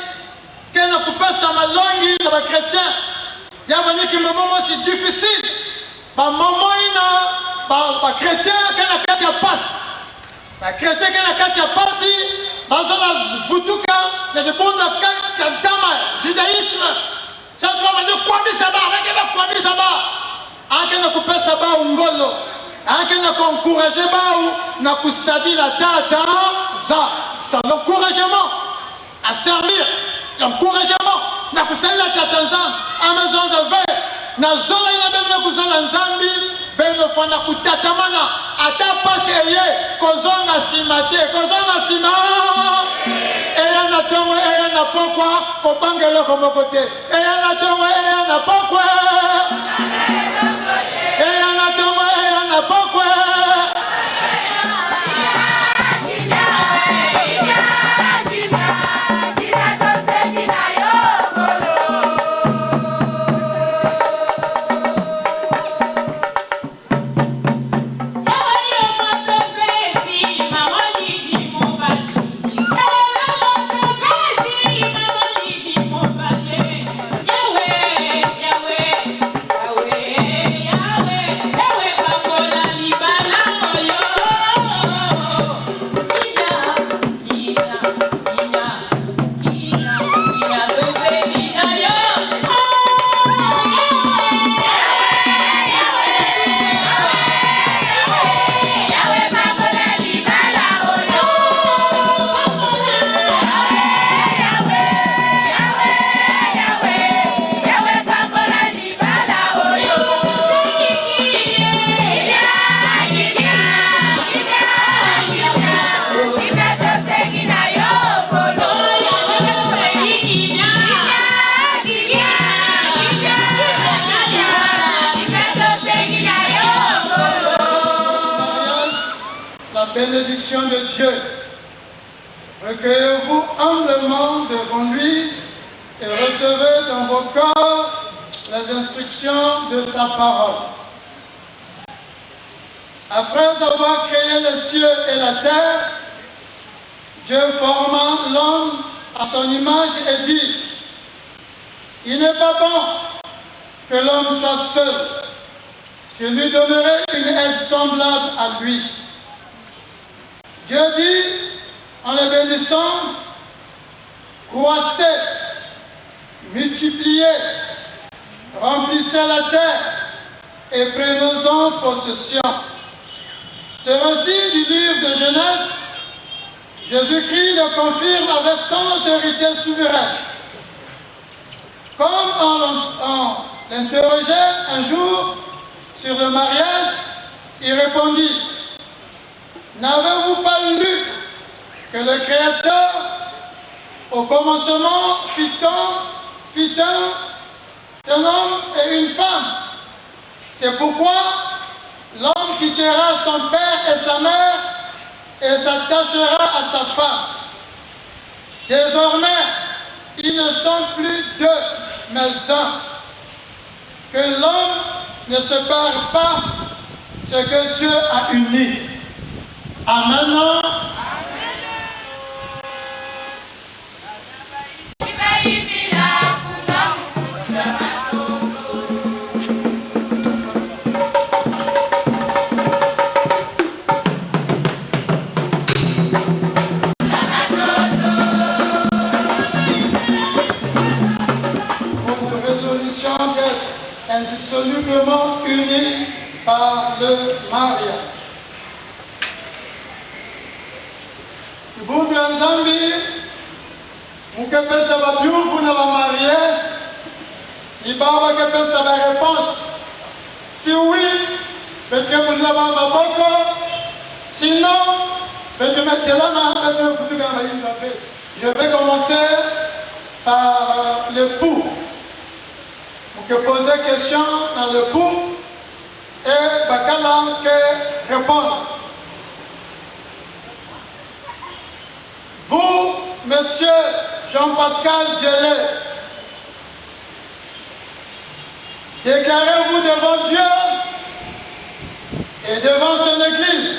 kena kupesa malongi na ba chrétien. Ya maniki mamomo si difficile. Ba momo ina, ba chrétien kena kati ya passe. Ba chrétien kena kati ya pasi, ba zola vutuka, na debonda kantama, judaïsme. Ça tu vas me dire quoi mi saba, quoi mi saba. Anke na kupesa ba ungolo. Anke na encourager ba ou na kusadi la tata za. Dans l'encouragement à servir, l'encouragement na kusadi la tata za. Amazon za ve na zola ina belle kuzola nzambi, belle fana kutatamana ata passe ye kozonga simate, kozonga sima. Eya na tongo, eya na pokwa, kobangelo komokote. Eya na tongo, eya na pokwa. Eya na tongo, eya na pokwa. la bénédiction de Dieu. Recueillez-vous humblement devant lui et recevez dans vos corps les instructions de sa parole. Après avoir créé les cieux et la terre, Dieu forma l'homme à son image et dit, « Il n'est pas bon que l'homme soit seul. Je lui donnerai une aide semblable à lui. » Dieu dit, en le bénissant, « Croissez, multipliez, remplissez la terre et prenez-en possession. » Ce récit du livre de Genèse, Jésus-Christ le confirme avec son autorité souveraine. Comme on l'interrogeait un jour sur le mariage, il répondit, « N'avez-vous pas lu que le Créateur, au commencement, fit un homme et une femme? C'est pourquoi l'homme quittera son père et sa mère et s'attachera à sa femme. Désormais, ils ne sont plus deux, mais un. Que l'homme ne sépare pas ce que Dieu a uni. » Amen. Indissolublement unis par le mariage. Kibudu ya Nzambi, mukepesa babyuvu na bamarie, ni baba kepesa ba réponse. Si oui, peut-être vous n'avez pas beaucoup, sinon, peut-être mettre là dans je vais commencer par l'époux. Que poser question dans le coup et Bakala que répondre. Vous, monsieur Jean-Pascal Djelé, déclarez-vous devant Dieu et devant son Église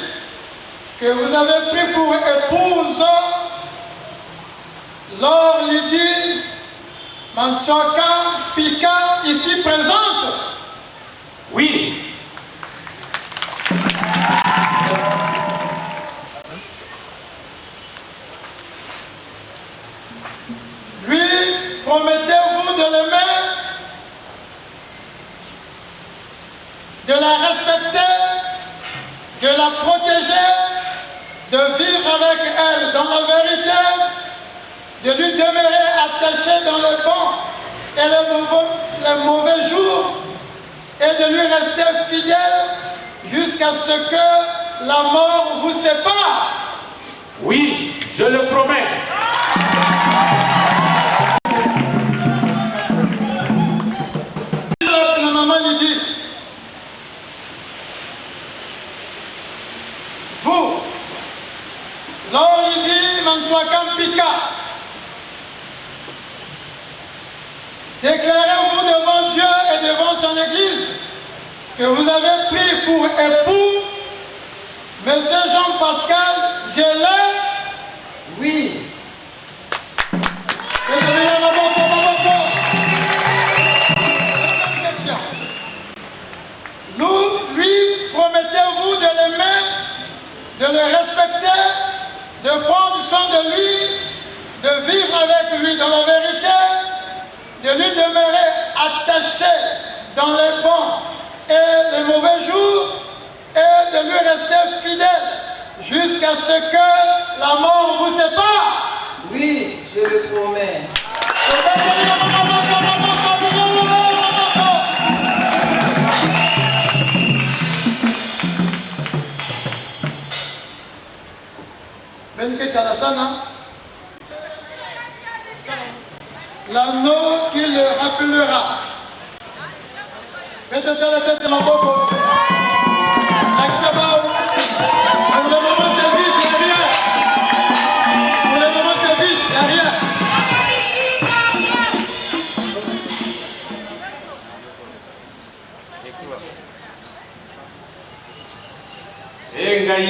que vous avez pris pour épouse Laure Lydie Manchoka Pika, ici présente? Oui. Lui, promettez-vous de l'aimer, de la respecter, de la protéger, de vivre avec elle dans la vérité, de lui demeurer attaché dans le bon et les mauvais jours, et de lui rester fidèle jusqu'à ce que la mort vous sépare? Oui, je le promets. La maman lui dit, vous, Laure Lydie Manchoka Pika, déclarez-vous devant Dieu et devant son Église que vous avez pris pour époux M. Jean-Pascal Djelé? Oui. Lui, promettez-vous de l'aimer, de le respecter, de prendre soin de lui, de vivre avec lui dans la vérité, de lui demeurer attaché dans les bons et les mauvais jours, et de lui rester fidèle jusqu'à ce que la mort vous sépare? Oui, je le promets. L'anneau qui le rappellera. Faites la tête de ma bobo. Avec sa barbe.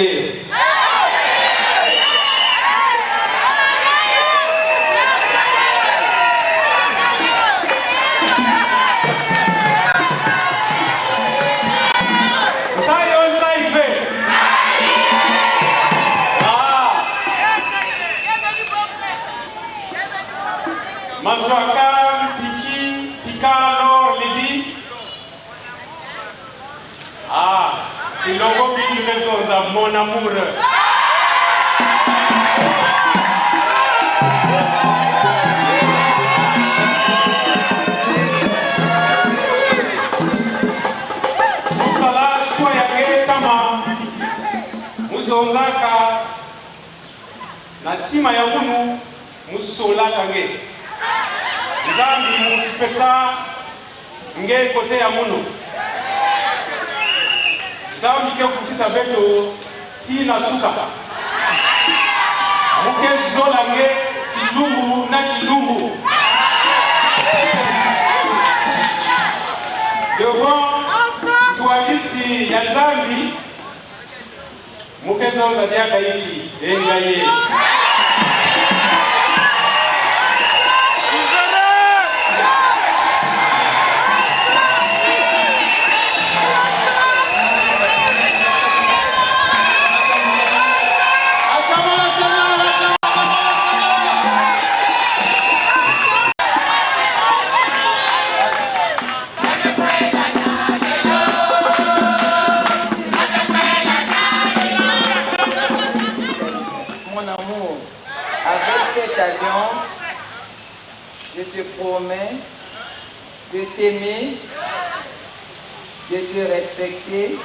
ye. Mamswaka, Piki, Pikalo, Lidi. Il logo Piki maison à mon amour. Musala, Shoyage, Kama, Musonzaka, Natima Yamunu, Musola Kage. Nzambi pesa nge kote ya muno. Nzambi ke fukisa beto tina suka. Muke zola nge kilungu na kilungu. Devant tuagisi ya Nzambi muke zola diaka hiki enga ye. Je te promets de t'aimer, de te respecter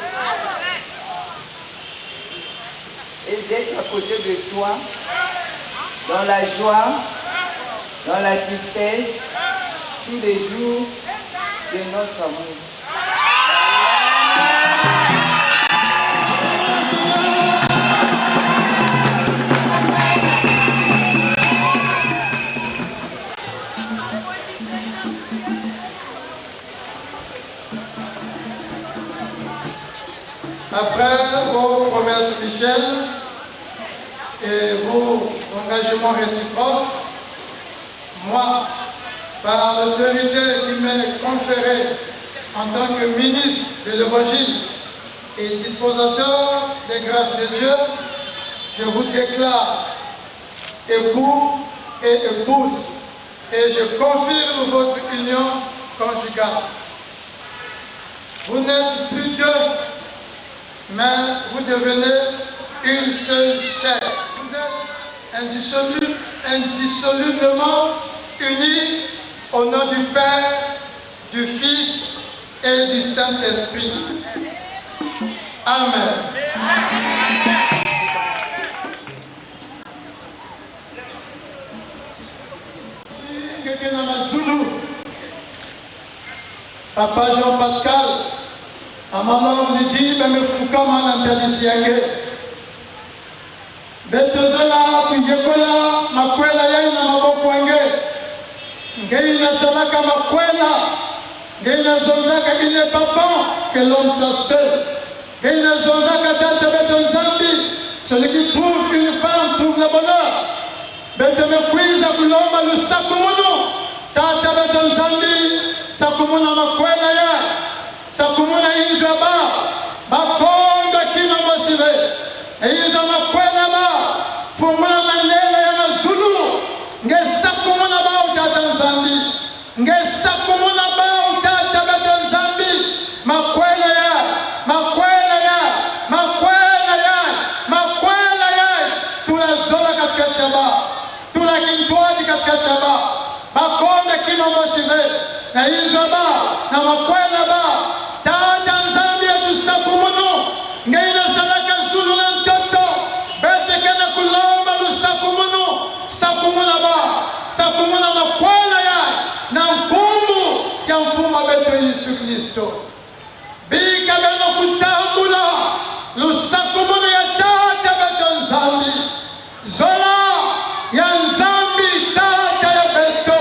et d'être à côté de toi dans la joie, dans la tristesse, tous les jours de notre amour. Après vos promesses mutuelles et vos engagements réciproques, moi, par l'autorité qui m'est conférée en tant que ministre de l'Évangile et disposateur des grâces de Dieu, je vous déclare époux et épouse et je confirme votre union conjugale. Vous n'êtes plus deux, mais vous devenez une seule chair. Vous êtes indissolublement unis au nom du Père, du Fils et du Saint-Esprit. Amen. Papa Jean Pascal, a maman lui dit, mais me fouka man antadisiage. Betozola, kuyekola, makwela yaina mabokwenge. Ngeina salaka makwela. Ngeina zonzaka, il n'est pas bon que l'homme soit seul. Ngeina zonzaka tante betonzambi. Celui qui trouve une femme trouve le bonheur. Betomekwiza kulomba lusakumono. Tante betonzambi, sakumona makwela ya. Sakumuna injwa bakonga kina mosive injwa makwela fumula mandela ya mazulu nge sakumuna utata nzambi nge sakumuna utata beto nzambi makwela ya tulazola katika chaba tulakintwadi katika chaba bakonga kina mosive na injwa na makwela Tata Nzambi atusakumunu ngeina salaka zulu na mtoto bete kena kulomba lusakumunu sakumuna makwela ya na mkumbu ya mfuma beto Yesu Kristo bika beno kutambula lusakumunu ya tata beto Nzambi zola ya Nzambi tata ya beto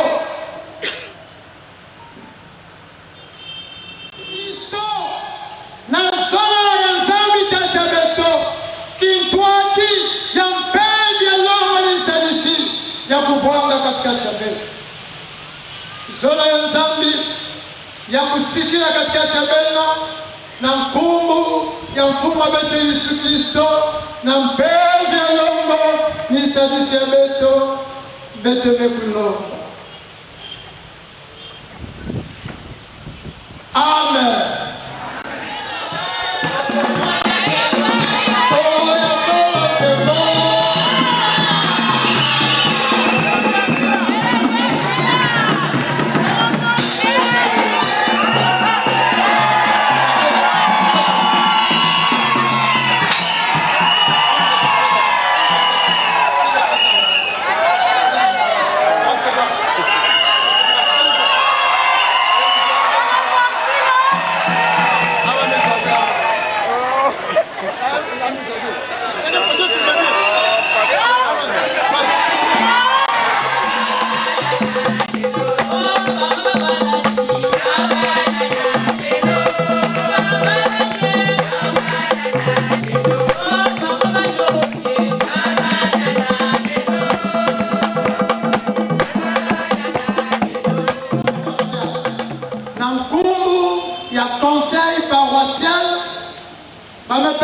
na zola ya Nzambi tata beto ki ya kuvwanga katikati ya beno. Zola ya nzambi ya kusikila katikati ya beno na nkumbu ya mfumo wa beto Yesu Kristo na mpevi ya longo ni sadisi ya beto bekulomba. Amen.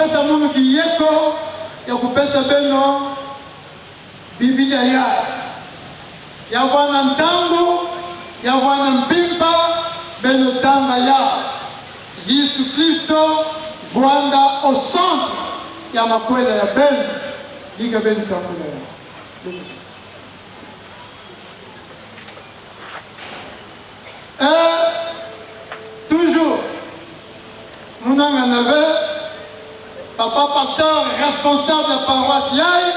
Pesa mungu kiyeko ya kupesa beno Biblia ya wana ntambu ya wana mpimpa beno tamba ya Yesu Kristo vwanda au centre ya makwela ya beno liga beno tambula ya toujours munanga nave Papa pasteur responsable de la paroisse Yai,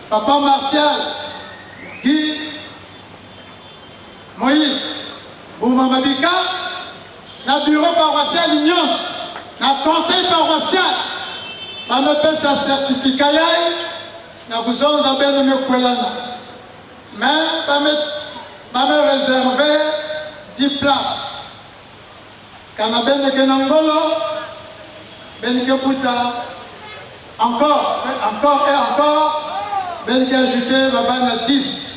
Papa Martial, Guy, Moïse, Bouma Mabika, na bureau paroissial Ignos, na conseil paroissial, na me paie sa certificat Yai, na vous en avez nommé Kwelana. Mais, ma me réserver 10 places. Kanabene Kenangolo, Benikeputa, encore et encore, Benike ajouté, Babana 10.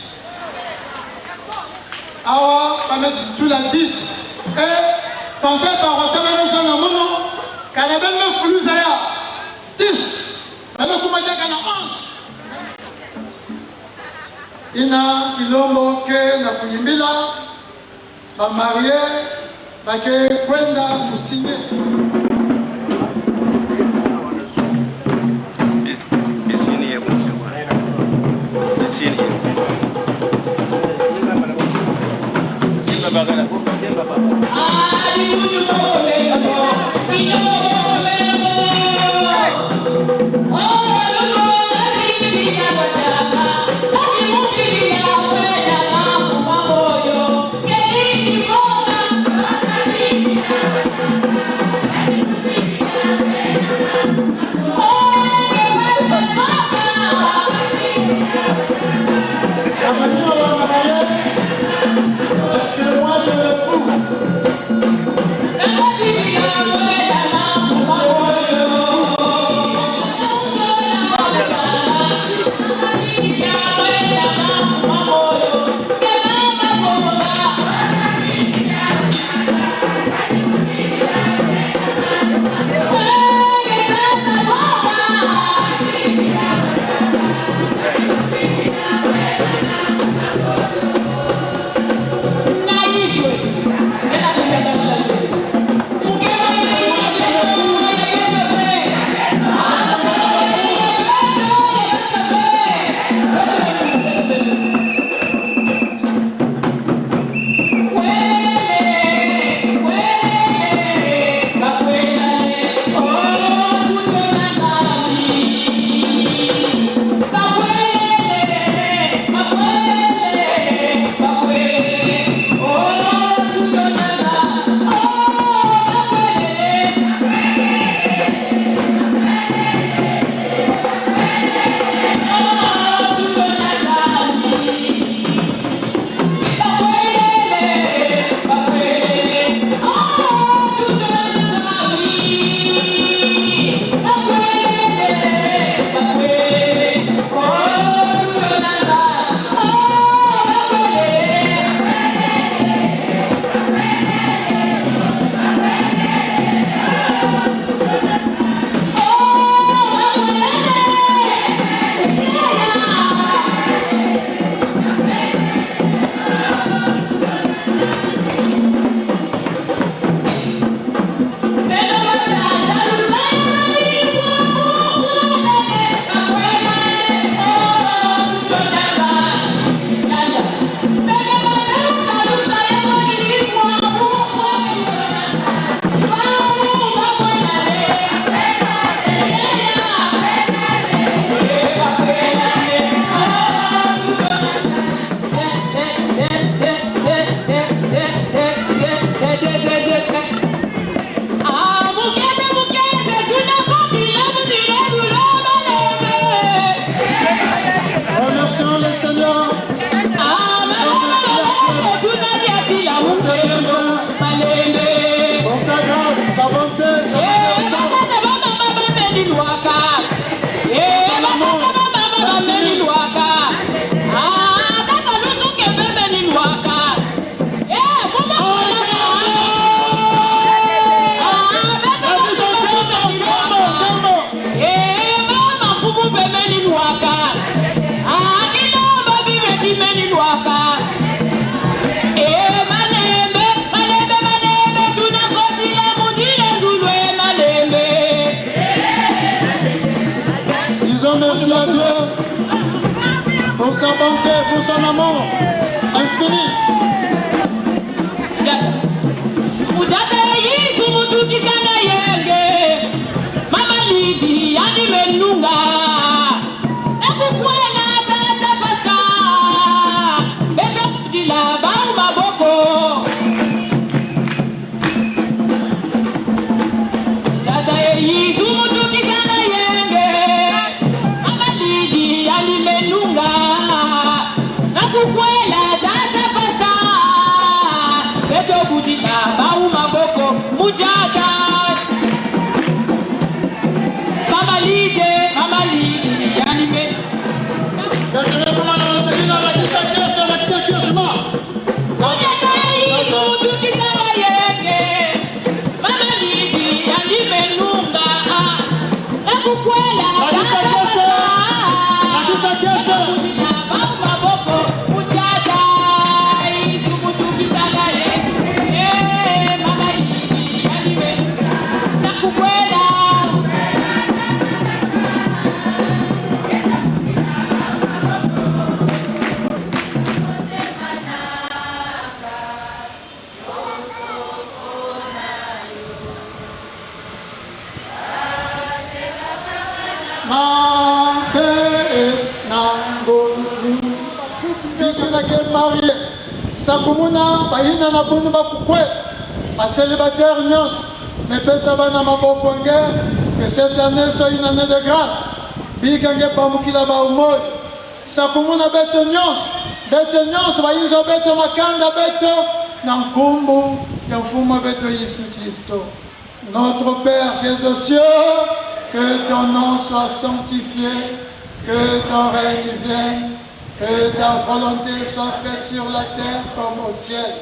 Awa, va mettre tout la 10. Et, conseil paroissial, même son amono, Kanabene me Foulouzaya, 10. Même Koumadia Kana 11. Ina, Kilombo, Ke, na Kuyimbila, ba marié, ba ke Kwenda, Moussime. Moi je le fous. luaka. Akilomba bime bimeni luaka. Malembe, malembe, malembe, tunakoti la mundile zulwe malembe. Disons merci à Dieu pour sa bonté, pour son amour infini. Mujata Yesu mutuki sana yenge. Mama Lidi yani menunga. Nakukwela tata pasta. Beta kujila bau maboko. Mujata Yesu mutuki sana yenge. Mama Lidi yani menunga. Nakukwela tata pasta. Beta kujila bau maboko. Mujata Mama Lidi yani menunga. Sakumuna bahina na bunu bakukwe célibataire nyos mais pesa bana maboko nge que cette année soit une année de grâce bigange pamukila ba umoi sakumuna beto nyos bayinzo beto makanda beto na nkumbu ya mfumo beto Yesu Kristo. Notre Père des aux cieux, que ton nom soit sanctifié, que ton règne vienne, que ta volonté soit faite sur la terre comme au ciel.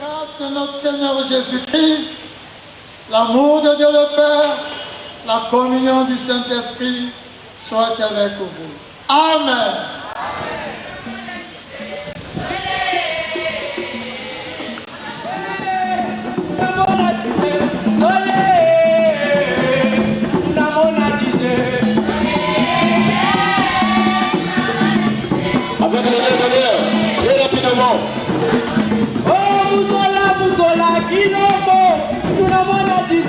La grâce de notre Seigneur Jésus-Christ, l'amour de Dieu le Père, la communion du Saint-Esprit soit avec vous. Amen. Avec le d'honneur, très rapidement. Oh, Muzola, Kilombo, nous n'avons pas dit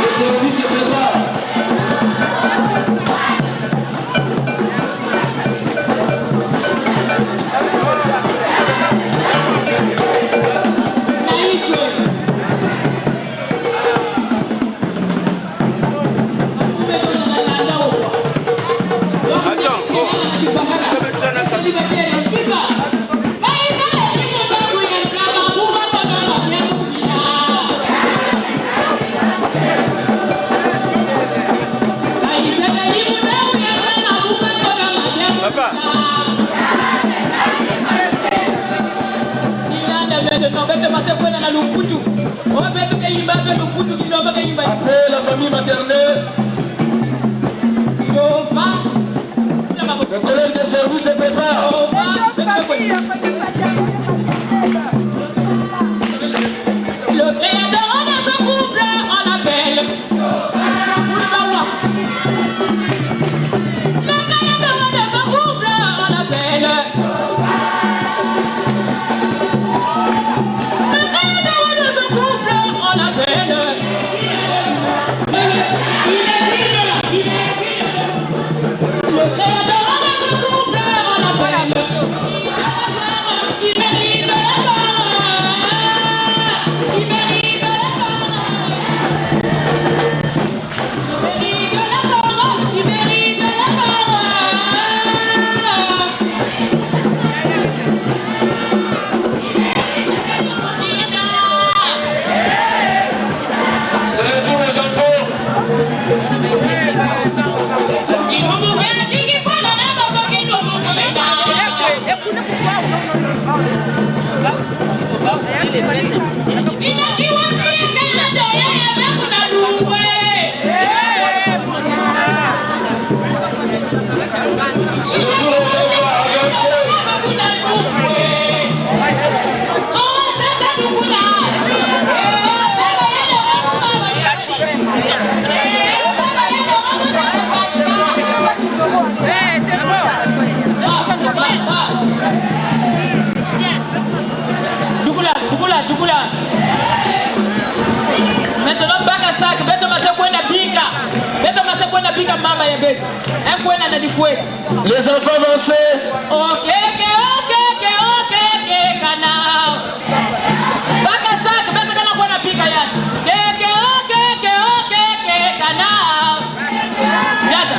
le service se prépare. Après la famille maternelle, le collège de service se prépare. Le créateur de ce couple, on l'appelle. Le créateur de ce couple, on l'appelle. Le créateur de ce couple, on l'appelle. Le créateur de ce couple, on l'appelle. Il mérite la part. Il mérite la part. Il mérite la part. Il mérite la C'est le tour des enfants. Maintenant, baka sac, beto mase kwenda bika. Beto mase kwenda bika mama ya beto. Kwenda na dikwe. Les enfants avancés. Ok, kana. Baka sac, beto kana kwenda bika ya. Ok, kana. Jada.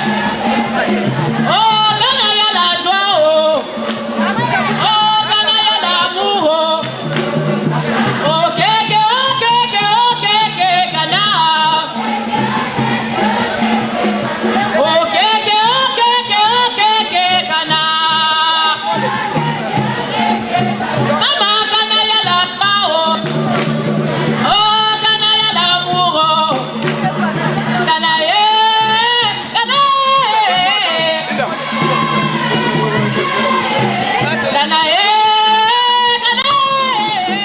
Oh, kana ya la joie. Oh, kana ya l'amour. Ok, kana. Ok, kana. Mama, kana ya la pao. Oh, kana ya l'amour. Kana ye, kana ye. Kana ye, kana ye.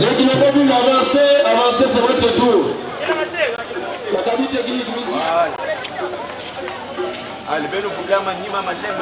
Les qui n'ont pas voulu avancer, c'est votre tour. La cabine technique, ici. Allez, le programme, Nima, madame.